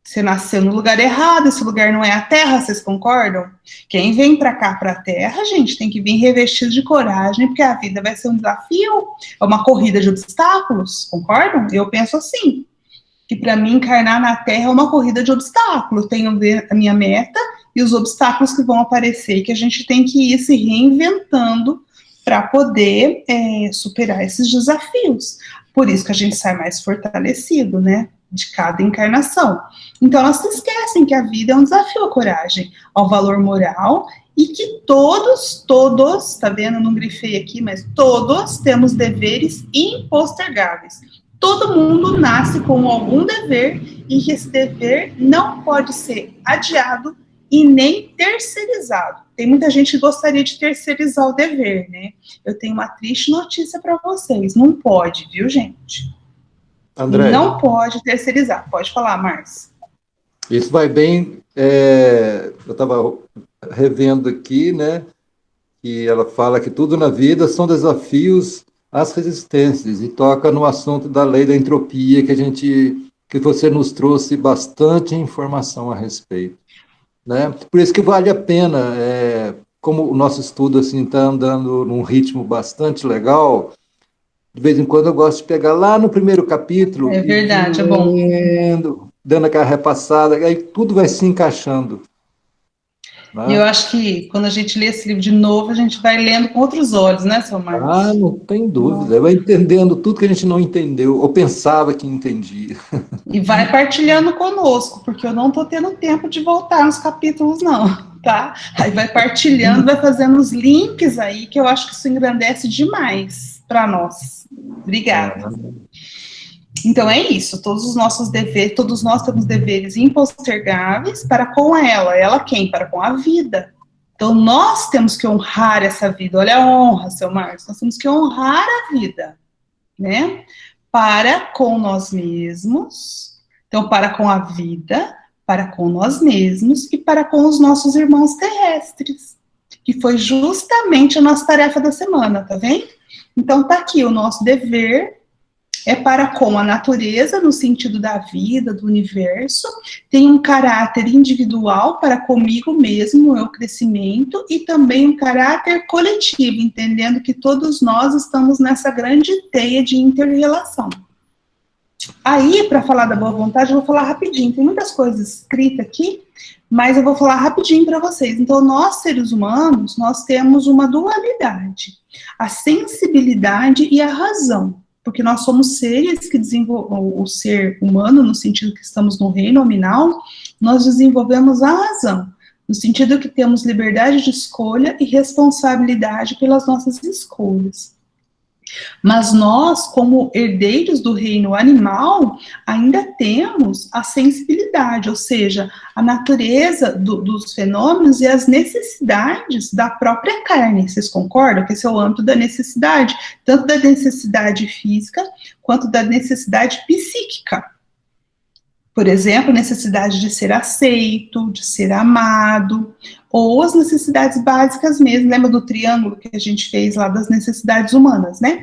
Você nasceu no lugar errado, esse lugar não é a Terra, vocês concordam? Quem vem para cá, para a Terra, gente, tem que vir revestido de coragem, porque a vida vai ser um desafio, é uma corrida de obstáculos, concordam? Eu penso assim, que para mim encarnar na Terra é uma corrida de obstáculos, tenho a minha meta e os obstáculos que vão aparecer, que a gente tem que ir se reinventando para poder superar esses desafios. Por isso que a gente sai mais fortalecido, né? De cada encarnação. Então, elas se esquecem que a vida é um desafio à coragem, ao valor moral, e que todos, tá vendo? Eu não grifei aqui, mas todos temos deveres impostergáveis. Todo mundo nasce com algum dever, e que esse dever não pode ser adiado e nem terceirizado. Tem muita gente que gostaria de terceirizar o dever, né? Eu tenho uma triste notícia para vocês, não pode, viu, gente? André, não pode terceirizar. Pode falar, Márcio. Isso vai bem. Eu estava revendo aqui, né? Que ela fala que tudo na vida são desafios às resistências e toca no assunto da lei da entropia que você nos trouxe bastante informação a respeito, né? Por isso que vale a pena, como o nosso estudo assim está andando num ritmo bastante legal. De vez em quando eu gosto de pegar lá no primeiro capítulo. É verdade, é bom. Dando aquela repassada, aí tudo vai se encaixando. E eu acho que quando a gente lê esse livro de novo, a gente vai lendo com outros olhos, né, seu Marcos? Ah, não tem dúvida. Vai entendendo tudo que a gente não entendeu, ou pensava que entendia. E vai partilhando conosco, porque eu não estou tendo tempo de voltar nos capítulos, não, tá? Aí vai partilhando, vai fazendo os links aí, que eu acho que isso engrandece demais para nós. Obrigada. Então é isso, todos os nossos deveres, todos nós temos deveres impostergáveis para com ela. Ela quem? Para com a vida. Então nós temos que honrar essa vida. Olha a honra, seu Marcos, nós temos que honrar a vida, né? Para com nós mesmos, então para com a vida, para com nós mesmos e para com os nossos irmãos terrestres, que foi justamente a nossa tarefa da semana, tá vendo? Então tá aqui o nosso dever é para com a natureza, no sentido da vida, do universo, tem um caráter individual para comigo mesmo, o meu crescimento, e também um caráter coletivo, entendendo que todos nós estamos nessa grande teia de inter-relação. Aí, para falar da boa vontade, eu vou falar rapidinho, tem muitas coisas escritas aqui, mas eu vou falar rapidinho para vocês. Então, nós, seres humanos, nós temos uma dualidade, a sensibilidade e a razão. Porque nós somos seres que desenvolvem, o ser humano, no sentido que estamos no reino nominal, nós desenvolvemos a razão, no sentido que temos liberdade de escolha e responsabilidade pelas nossas escolhas. Mas nós, como herdeiros do reino animal, ainda temos a sensibilidade, ou seja, a natureza dos fenômenos e as necessidades da própria carne. Vocês concordam que esse é o âmbito da necessidade, tanto da necessidade física quanto da necessidade psíquica? Por exemplo, necessidade de ser aceito, de ser amado, ou as necessidades básicas mesmo. Lembra do triângulo que a gente fez lá das necessidades humanas, né?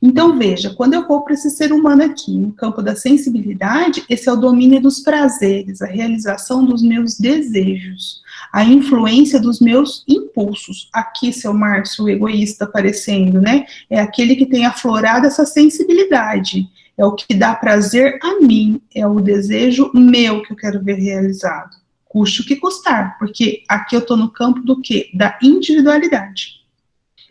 Então, veja, quando eu vou para esse ser humano aqui, no campo da sensibilidade, esse é o domínio dos prazeres, a realização dos meus desejos, a influência dos meus impulsos. Aqui, seu Márcio, o egoísta aparecendo, né? É aquele que tem aflorado essa sensibilidade. É o que dá prazer a mim, é o desejo meu que eu quero ver realizado. Custe o que custar, porque aqui eu estou no campo do quê? Da individualidade.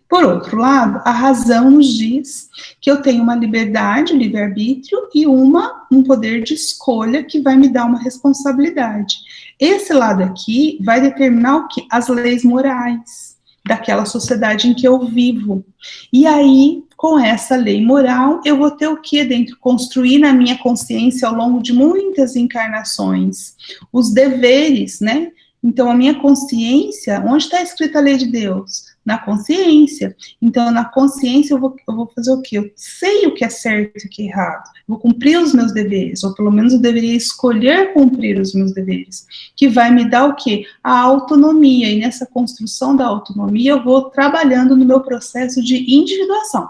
Por outro lado, a razão nos diz que eu tenho uma liberdade, um livre-arbítrio e um poder de escolha que vai me dar uma responsabilidade. Esse lado aqui vai determinar o quê? As leis morais daquela sociedade em que eu vivo. E aí, com essa lei moral, eu vou ter o que dentro? Construir na minha consciência ao longo de muitas encarnações os deveres, né? Então, a minha consciência, onde está escrita a lei de Deus? Na consciência. Então, na consciência, eu vou fazer o quê? Eu sei o que é certo e o que é errado. Eu vou cumprir os meus deveres, ou pelo menos eu deveria escolher cumprir os meus deveres, que vai me dar o quê? A autonomia. E nessa construção da autonomia, eu vou trabalhando no meu processo de individuação.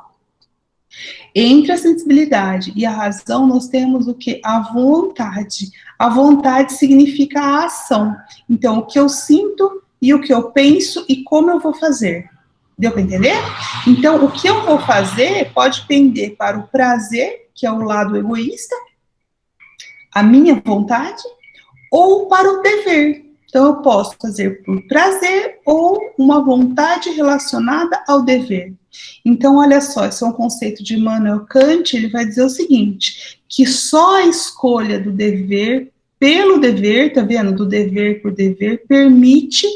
Entre a sensibilidade e a razão, nós temos o quê? A vontade. A vontade significa a ação. Então, o que eu sinto e o que eu penso e como eu vou fazer. Deu para entender? Então, o que eu vou fazer pode pender para o prazer, que é o lado egoísta, a minha vontade, ou para o dever. Então, eu posso fazer por prazer ou uma vontade relacionada ao dever. Então, olha só, esse é um conceito de Immanuel Kant, ele vai dizer o seguinte, que só a escolha do dever pelo dever, tá vendo? Do dever por dever, permite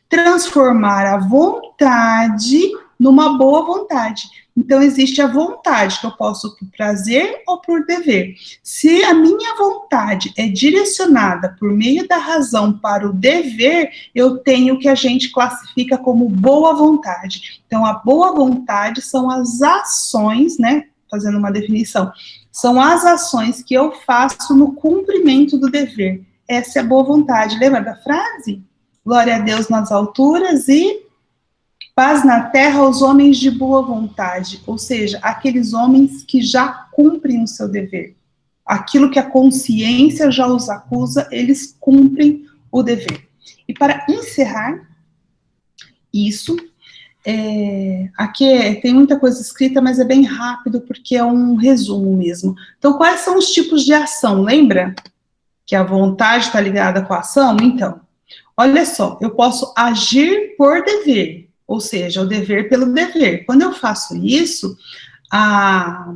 transformar a vontade numa boa vontade. Então, existe a vontade, que eu posso por prazer ou por dever. Se a minha vontade é direcionada por meio da razão para o dever, eu tenho o que a gente classifica como boa vontade. Então, a boa vontade são as ações, né? Fazendo uma definição, são as ações que eu faço no cumprimento do dever. Essa é a boa vontade. Lembra da frase? Glória a Deus nas alturas e paz na terra aos homens de boa vontade, ou seja, aqueles homens que já cumprem o seu dever. Aquilo que a consciência já os acusa, eles cumprem o dever. E para encerrar isso, aqui tem muita coisa escrita, mas é bem rápido, porque é um resumo mesmo. Então, quais são os tipos de ação? Lembra que a vontade está ligada com a ação? Então, Olha só, eu posso agir por dever, ou seja, o dever pelo dever. Quando eu faço isso, a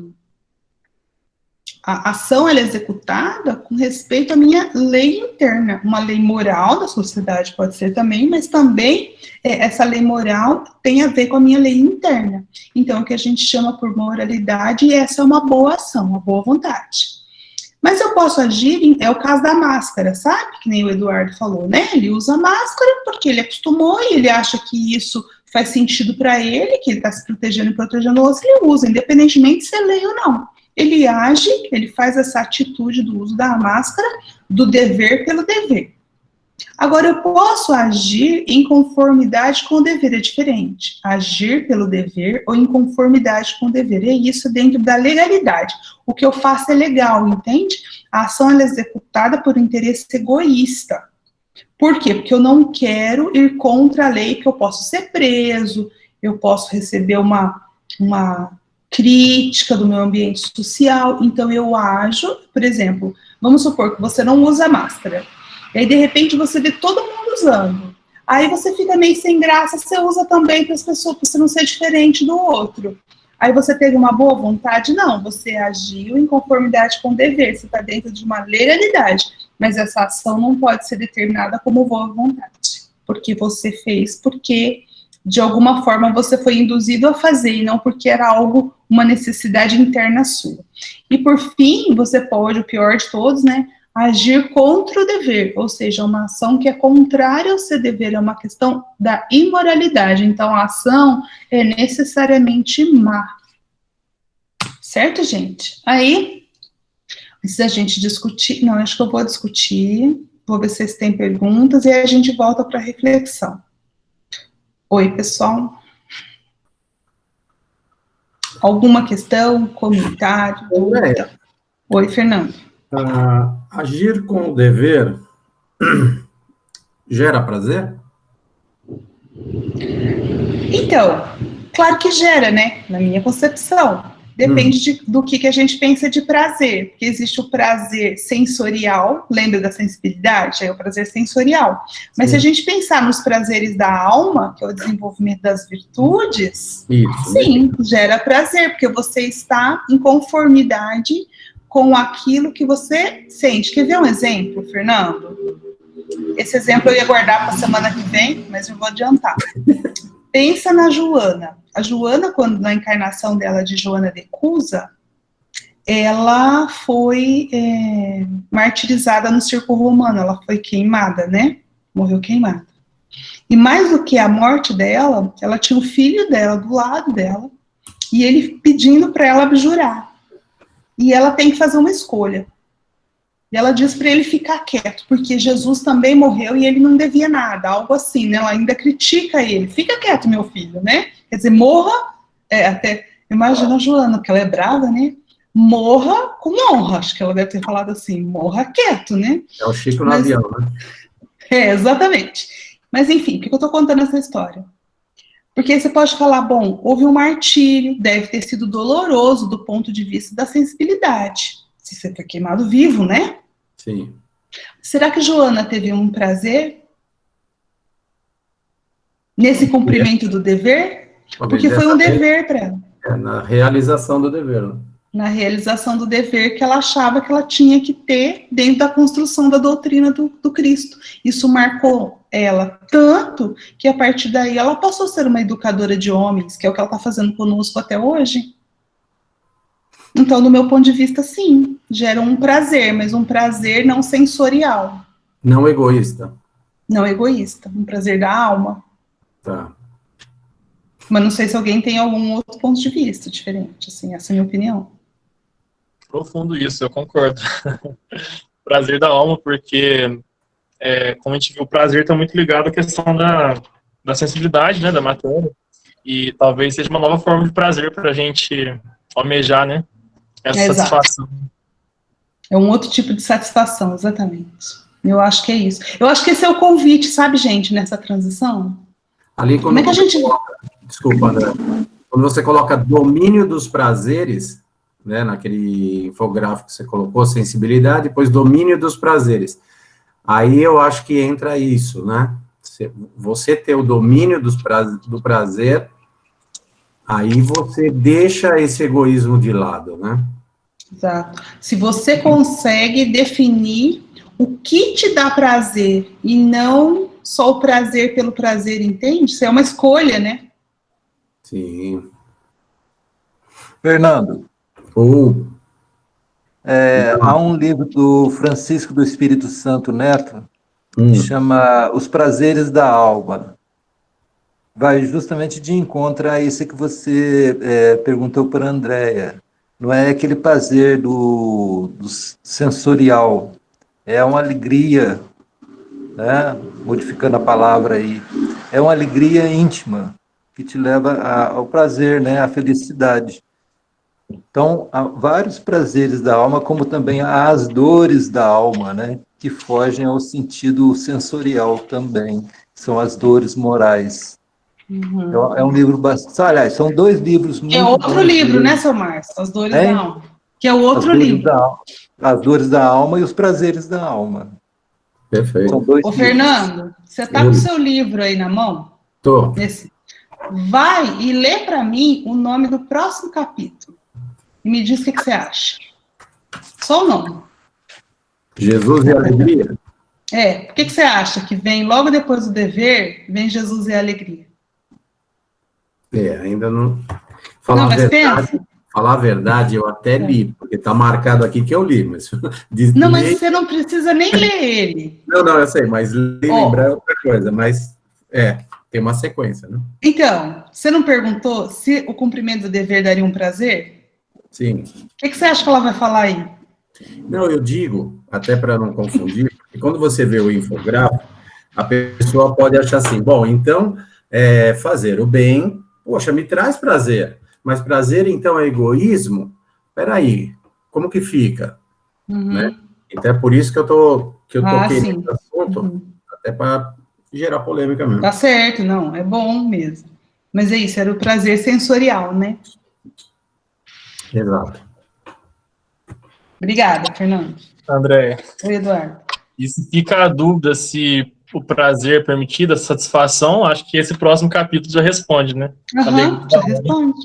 ação ela é executada com respeito à minha lei interna, uma lei moral da sociedade pode ser também, mas também essa lei moral tem a ver com a minha lei interna. Então, o que a gente chama por moralidade, e essa é uma boa ação, uma boa vontade. Mas eu posso agir, é o caso da máscara, sabe? Que nem o Eduardo falou, né? Ele usa máscara porque ele acostumou e ele acha que isso faz sentido para ele, que ele está se protegendo e protegendo o outro, ele usa, independentemente se é lei ou não. Ele age, ele faz essa atitude do uso da máscara, do dever pelo dever. Agora, eu posso agir em conformidade com o dever, é diferente. Agir pelo dever ou em conformidade com o dever, é isso dentro da legalidade. O que eu faço é legal, entende? A ação ela é executada por um interesse egoísta. Por quê? Porque eu não quero ir contra a lei, que eu posso ser preso, eu posso receber uma crítica do meu ambiente social, então eu ajo, por exemplo, vamos supor que você não usa máscara, e aí de repente você vê todo mundo usando, aí você fica meio sem graça, você usa também para as pessoas, para você não ser diferente do outro, aí você teve uma boa vontade? Não, você agiu em conformidade com o dever, você está dentro de uma legalidade, mas essa ação não pode ser determinada como boa vontade, porque você fez, porque de alguma forma você foi induzido a fazer, e não porque era algo, uma necessidade interna sua. E por fim, você pode, o pior de todos, né, agir contra o dever, ou seja, uma ação que é contrária ao seu dever, é uma questão da imoralidade, então a ação é necessariamente má. Certo, gente? Aí, antes da gente discutir, não, acho que eu vou discutir, vou ver se vocês têm perguntas, e aí a gente volta para a reflexão. Oi, pessoal. Alguma questão, comentário? Oi, Fernando. Agir com o dever gera prazer? Então, claro que gera, né? Na minha concepção. Depende do que a gente pensa de prazer. Porque existe o prazer sensorial, lembra da sensibilidade? É o prazer sensorial. Mas se a gente pensar nos prazeres da alma, que é o desenvolvimento das virtudes, sim, gera prazer, porque você está em conformidade com aquilo que você sente. Quer ver um exemplo, Fernando? Esse exemplo eu ia guardar para a semana que vem, mas eu vou adiantar. Pensa na Joana. A Joana, quando na encarnação dela de Joana de Cusa, ela foi martirizada no circo romano, ela foi queimada, né? Morreu queimada. E mais do que a morte dela, ela tinha o filho dela do lado dela, e ele pedindo para ela abjurar. E ela tem que fazer uma escolha. E ela diz para ele ficar quieto, porque Jesus também morreu e ele não devia nada, algo assim, né? Ela ainda critica ele. Fica quieto, meu filho, né? Quer dizer, morra, até, imagina a Joana, que ela é brava, né? Morra com honra, acho que ela deve ter falado assim, morra quieto, né? É o Chico no avião, né? Exatamente. Mas enfim, por que eu tô contando essa história? Porque você pode falar, bom, houve um martírio, deve ter sido doloroso do ponto de vista da sensibilidade. Se você foi queimado vivo, né? Sim. Será que Joana teve um prazer nesse cumprimento do dever? Porque foi um dever para ela. Na realização do dever, né? Na realização do dever que ela achava que ela tinha que ter dentro da construção da doutrina do Cristo. Isso marcou ela tanto que a partir daí ela passou a ser uma educadora de homens, que é o que ela está fazendo conosco até hoje. Então, do meu ponto de vista, sim, gera um prazer, mas um prazer não sensorial. Não egoísta. Não egoísta, um prazer da alma. Tá. Mas não sei se alguém tem algum outro ponto de vista diferente, assim, essa é a minha opinião. Profundo isso, eu concordo. Prazer da alma, porque, como a gente viu, o prazer está muito ligado à questão da sensibilidade, né, da matéria, e talvez seja uma nova forma de prazer para a gente almejar, né, essa satisfação. É um outro tipo de satisfação, exatamente. Eu acho que é isso. Eu acho que esse é o convite, sabe, gente, nessa transição? Ali, como é que a gente... Desculpa, André. Quando você coloca domínio dos prazeres, né, naquele infográfico que você colocou, sensibilidade, depois domínio dos prazeres. Aí eu acho que entra isso, né? Você ter o domínio do prazer, aí você deixa esse egoísmo de lado, né? Exato. Se você consegue definir o que te dá prazer e não só o prazer pelo prazer, entende? Isso é uma escolha, né? Sim. Fernando, Ou, há um livro do Francisco do Espírito Santo Neto, que hum, chama Os Prazeres da Alma. Vai justamente de encontro a isso que você perguntou para a Andréia. Não é aquele prazer do sensorial, é uma alegria, né? Modificando a palavra aí, é uma alegria íntima que te leva ao prazer, né? À felicidade. Então, há vários prazeres da alma, como também há as dores da alma, né? Que fogem ao sentido sensorial também, são as dores morais. É um livro bastante. Aliás, são dois livros Que é muito outro bons livro, né, mesmo, seu Márcio? As Dores da hein? Alma. Que é o As outro dores livro. da alma, as dores da alma e os prazeres da alma. São perfeito. dois Ô, livros. Fernando, você tá com o seu livro aí na mão? Tô. Vai e lê para mim o nome do próximo capítulo. E me diz o que você acha. Só o nome. Jesus e Alegria? O que você acha que vem logo depois do dever, vem Jesus e a alegria? Ainda não... Não, mas pensa. Falar a verdade, eu até li, porque está marcado aqui que eu li, mas... Não, mas você não precisa nem ler ele. Não, eu sei, mas lembrar é outra coisa, mas tem uma sequência, né? Então, você não perguntou se o cumprimento do dever daria um prazer? Sim. O que você acha que ela vai falar aí? Não, eu digo, até para não confundir, porque quando você vê o infográfico, a pessoa pode achar assim, bom, então, fazer o bem, poxa, me traz prazer, mas prazer, então, é egoísmo? Peraí, como que fica? Né? Então, é por isso que eu toquei sim. nesse assunto, até para gerar polêmica mesmo. Tá certo, não, é bom mesmo. Mas é isso, era o prazer sensorial, né? Exato. Obrigada, Fernando. André, Oi, Eduardo. e se fica a dúvida se o prazer é permitido, a satisfação, acho que esse próximo capítulo já responde, né? Já responde.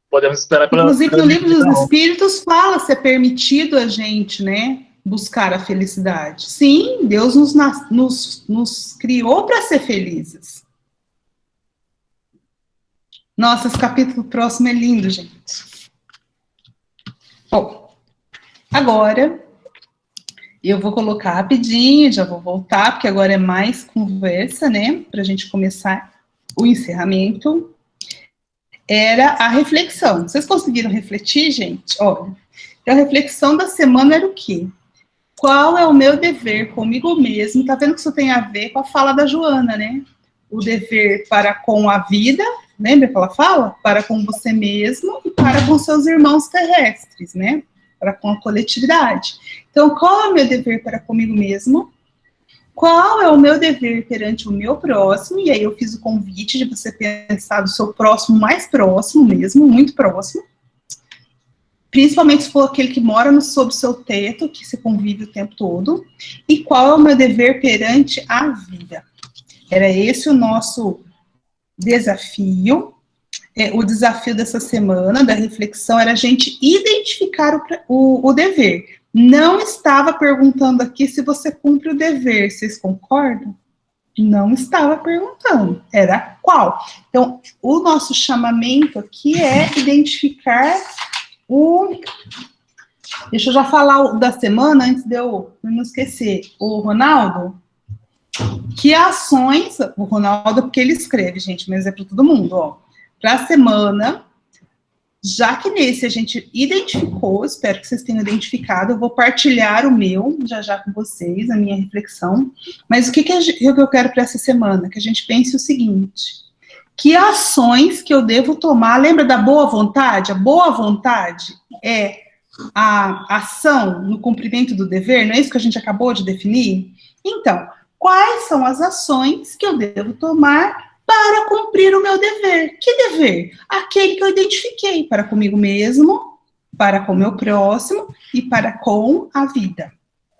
Podemos esperar Inclusive, no livro dos alma. Espíritos fala se é permitido a gente, né, buscar a felicidade. Sim, Deus nos criou para ser felizes. Nossa, esse capítulo próximo é lindo, gente. Bom, agora eu vou colocar rapidinho, já vou voltar, porque agora é mais conversa, né, para a gente começar o encerramento. Era a reflexão. Vocês conseguiram refletir, gente? Olha, a reflexão da semana era o quê? Qual é o meu dever comigo mesmo? Tá vendo que isso tem a ver com a fala da Joana, né? O dever para com a vida, lembra que ela fala? Para com você mesmo e para com seus irmãos terrestres, né? Para com a coletividade. Então, qual é o meu dever para comigo mesmo? Qual é o meu dever perante o meu próximo? E aí eu fiz o convite de você pensar do seu próximo mais próximo mesmo, muito próximo. Principalmente se for aquele que mora sob o seu teto, que você convive o tempo todo. E qual é o meu dever perante a vida? Era esse o nosso desafio. O desafio dessa semana, da reflexão, era a gente identificar o dever. Não estava perguntando aqui se você cumpre o dever, vocês concordam? Não estava perguntando, era qual. Então, o nosso chamamento aqui é identificar Deixa eu já falar da semana, antes de eu não esquecer. O Ronaldo, que ações... O Ronaldo, porque ele escreve, gente, mas é para todo mundo, ó. Para a semana... Já que nesse a gente identificou, espero que vocês tenham identificado, eu vou partilhar o meu, já com vocês, a minha reflexão, mas o que eu quero para essa semana? Que a gente pense o seguinte, que ações que eu devo tomar, lembra da boa vontade? A boa vontade é a ação no cumprimento do dever, não é isso que a gente acabou de definir? Então, quais são as ações que eu devo tomar para cumprir o meu dever? Que dever? Aquele que eu identifiquei para comigo mesmo, para com o meu próximo e para com a vida.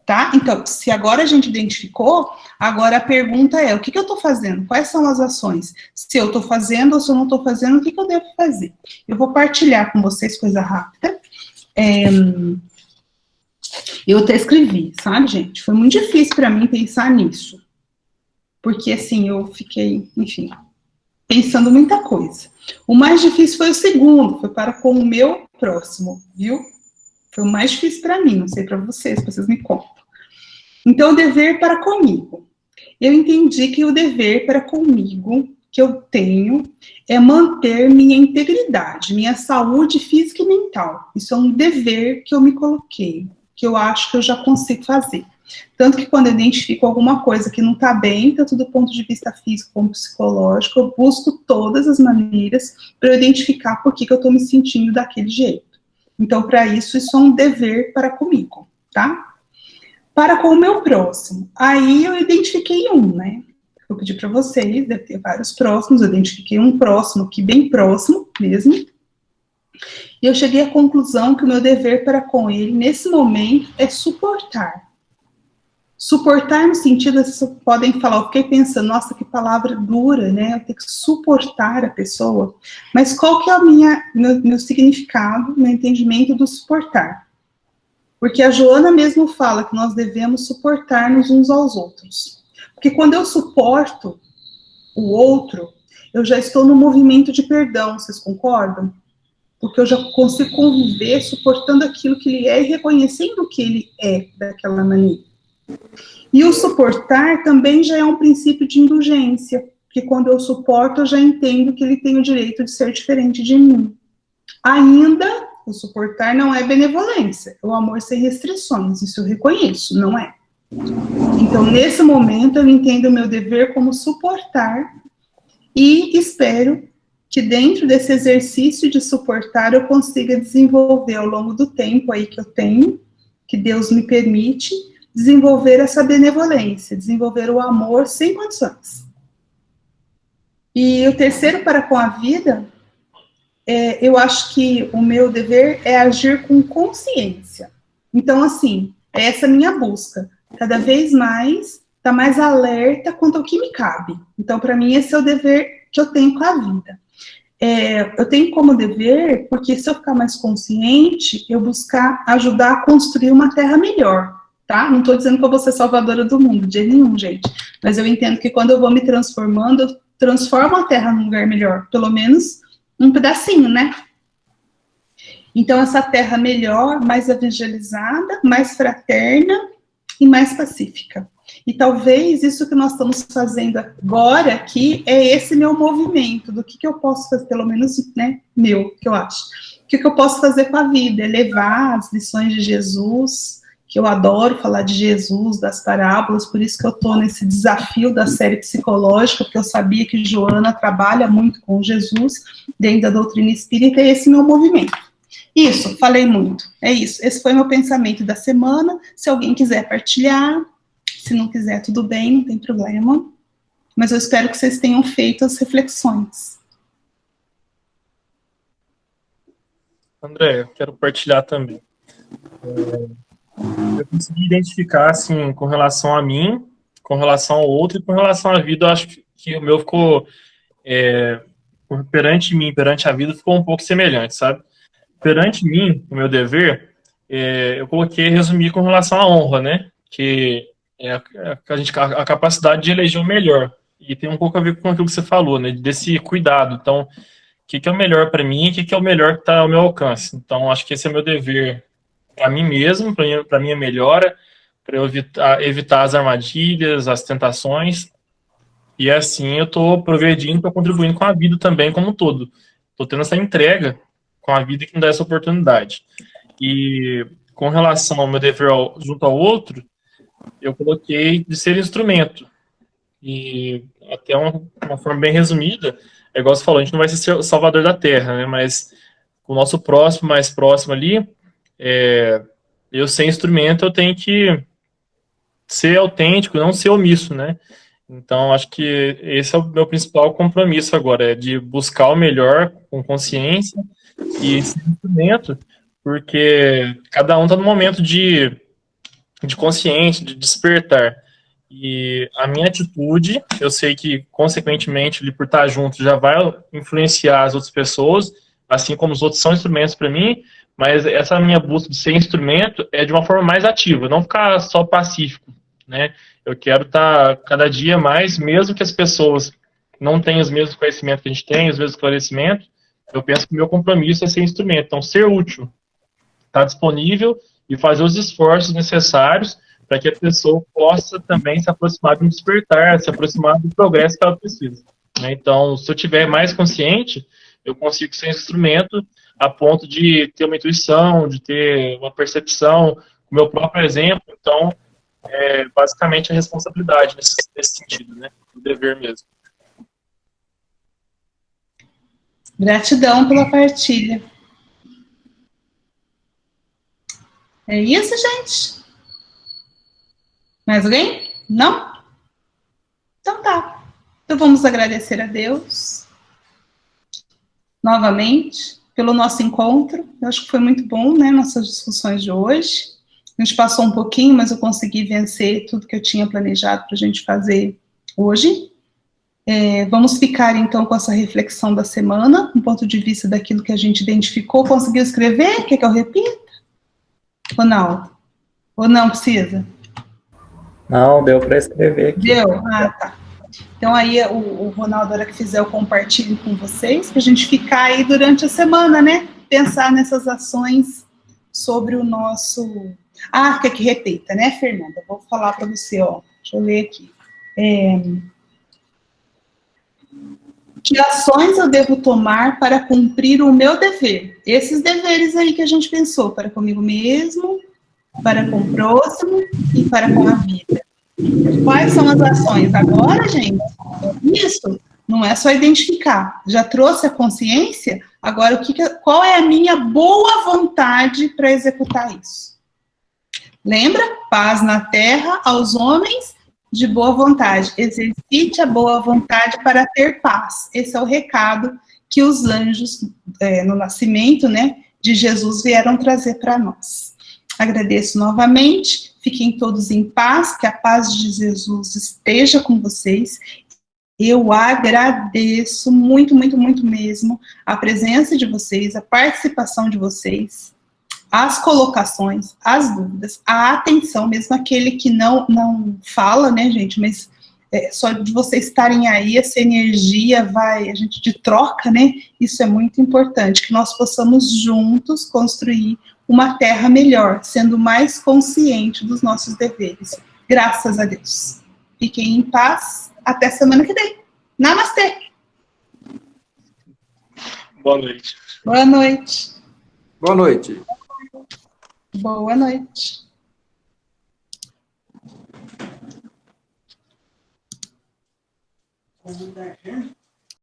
Tá? Então, se agora a gente identificou, agora a pergunta é, o que eu estou fazendo? Quais são as ações? Se eu estou fazendo ou se eu não estou fazendo, o que eu devo fazer? Eu vou partilhar com vocês coisa rápida. Eu até escrevi, sabe, gente? Foi muito difícil para mim pensar nisso. Porque, assim, eu fiquei, enfim, pensando muita coisa. O mais difícil foi o segundo, foi para com o meu próximo, viu? Foi o mais difícil para mim, não sei para vocês me contam. Então, o dever para comigo. Eu entendi que o dever para comigo que eu tenho é manter minha integridade, minha saúde física e mental. Isso é um dever que eu me coloquei, que eu acho que eu já consigo fazer. Tanto que quando eu identifico alguma coisa que não está bem, tanto do ponto de vista físico como psicológico, eu busco todas as maneiras para eu identificar por que eu estou me sentindo daquele jeito. Então, para isso é um dever para comigo, tá? Para com o meu próximo. Aí eu identifiquei um, né? Eu pedi para vocês, deve ter vários próximos, eu identifiquei um próximo, que bem próximo mesmo. E eu cheguei à conclusão que o meu dever para com ele, nesse momento, é suportar. Suportar no sentido, vocês podem falar, eu fiquei pensando, nossa, que palavra dura, né? Eu tenho que suportar a pessoa. Mas qual que é o meu significado, meu entendimento do suportar? Porque a Joana mesmo fala que nós devemos suportar-nos uns aos outros. Porque quando eu suporto o outro, eu já estou no movimento de perdão, vocês concordam? Porque eu já consigo conviver suportando aquilo que ele é e reconhecendo o que ele é daquela maneira. E o suportar também já é um princípio de indulgência, porque quando eu suporto, eu já entendo que ele tem o direito de ser diferente de mim. Ainda, o suportar não é benevolência, é o amor sem restrições, isso eu reconheço, não é? Então, nesse momento, eu entendo o meu dever como suportar e espero que dentro desse exercício de suportar, eu consiga desenvolver ao longo do tempo aí que eu tenho, que Deus me permite, desenvolver essa benevolência, desenvolver o amor sem condições. E o terceiro para com a vida, eu acho que o meu dever é agir com consciência. Então, assim, essa é a minha busca. Cada vez mais, estar mais alerta quanto ao que me cabe. Então, para mim, esse é o dever que eu tenho com a vida. Eu tenho como dever, porque se eu ficar mais consciente, eu buscar ajudar a construir uma terra melhor, tá? Não estou dizendo que eu vou ser salvadora do mundo, de nenhum, gente. Mas eu entendo que quando eu vou me transformando, eu transformo a terra num lugar melhor. Pelo menos um pedacinho, né? Então, essa terra melhor, mais evangelizada, mais fraterna e mais pacífica. E talvez isso que nós estamos fazendo agora aqui é esse meu movimento, do que eu posso fazer, pelo menos, né, meu, que eu acho. O que eu posso fazer com a vida? É levar as lições de Jesus, que eu adoro falar de Jesus, das parábolas, por isso que eu estou nesse desafio da série psicológica, porque eu sabia que Joana trabalha muito com Jesus, dentro da doutrina espírita, e esse meu movimento. Isso, falei muito, é isso. Esse foi meu pensamento da semana. Se alguém quiser partilhar, se não quiser, tudo bem, não tem problema. Mas eu espero que vocês tenham feito as reflexões. André, eu quero partilhar também. Eu consegui identificar, assim, com relação a mim, com relação ao outro e com relação à vida, eu acho que o meu ficou, perante mim, perante a vida, ficou um pouco semelhante, sabe? Perante mim, o meu dever, eu coloquei, resumir com relação à honra, né? Que é a capacidade de eleger o melhor. E tem um pouco a ver com aquilo que você falou, né? Desse cuidado. Então, o que é o melhor para mim e o que é o melhor que está ao meu alcance. Então, acho que esse é o meu dever para mim mesmo, para minha melhora, para eu evitar as armadilhas, as tentações. E assim eu estou progredindo, estou contribuindo com a vida também como um todo. Estou tendo essa entrega com a vida que me dá essa oportunidade. E com relação ao meu dever junto ao outro, eu coloquei de ser instrumento. E até uma forma bem resumida, é igual você falou, a gente não vai ser o salvador da terra, né? Mas o nosso próximo, mais próximo ali, eu ser instrumento, eu tenho que ser autêntico, não ser omisso, né? Então, acho que esse é o meu principal compromisso agora, é de buscar o melhor com consciência e ser instrumento, porque cada um está no momento de de consciência, de despertar. E a minha atitude, eu sei que, consequentemente, por estar junto, já vai influenciar as outras pessoas, assim como os outros são instrumentos para mim, mas essa minha busca de ser instrumento é de uma forma mais ativa, não ficar só pacífico, né? Eu quero estar cada dia mais, mesmo que as pessoas não tenham os mesmos conhecimentos que a gente tem, os mesmos esclarecimentos, eu penso que o meu compromisso é ser instrumento, então ser útil, estar disponível e fazer os esforços necessários para que a pessoa possa também se aproximar de um despertar, se aproximar do progresso que ela precisa, né? Então, se eu tiver mais consciente, eu consigo ser instrumento a ponto de ter uma intuição, de ter uma percepção, o meu próprio exemplo. Então, basicamente a responsabilidade nesse sentido, né? O dever mesmo. Gratidão pela partilha. É isso, gente? Mais alguém? Não? Então tá. Então vamos agradecer a Deus novamente pelo nosso encontro. Eu acho que foi muito bom, né, nossas discussões de hoje. A gente passou um pouquinho, mas eu consegui vencer tudo que eu tinha planejado para a gente fazer hoje. Vamos ficar, então, com essa reflexão da semana, do ponto de vista daquilo que a gente identificou. Conseguiu escrever? Quer que eu repita? Ronaldo? Ou não precisa? Não, deu para escrever aqui. Deu? Ah, tá. Então, aí, o Ronaldo, na hora que fizer, eu compartilho com vocês, para a gente ficar aí durante a semana, né? Pensar nessas ações sobre o nosso... Ah, quer que repita, né, Fernanda? Vou falar para você, ó. Deixa eu ler aqui. Que ações eu devo tomar para cumprir o meu dever? Esses deveres aí que a gente pensou, para comigo mesmo, para com o próximo e para com a vida. Quais são as ações? Agora, gente, isso não é só identificar. Já trouxe a consciência, agora qual é a minha boa vontade para executar isso? Lembra? Paz na terra aos homens de boa vontade. Exercite a boa vontade para ter paz. Esse é o recado que os anjos, no nascimento, né, de Jesus, vieram trazer para nós. Agradeço novamente. Fiquem todos em paz, que a paz de Jesus esteja com vocês. Eu agradeço muito, muito, muito mesmo a presença de vocês, a participação de vocês, as colocações, as dúvidas, a atenção, mesmo aquele que não fala, né, gente, mas só de vocês estarem aí, essa energia a gente de troca, né, isso é muito importante, que nós possamos juntos construir uma terra melhor, sendo mais consciente dos nossos deveres. Graças a Deus. Fiquem em paz, até semana que vem. Namastê! Boa noite. Boa noite. Boa noite. Boa noite. Vamos dar,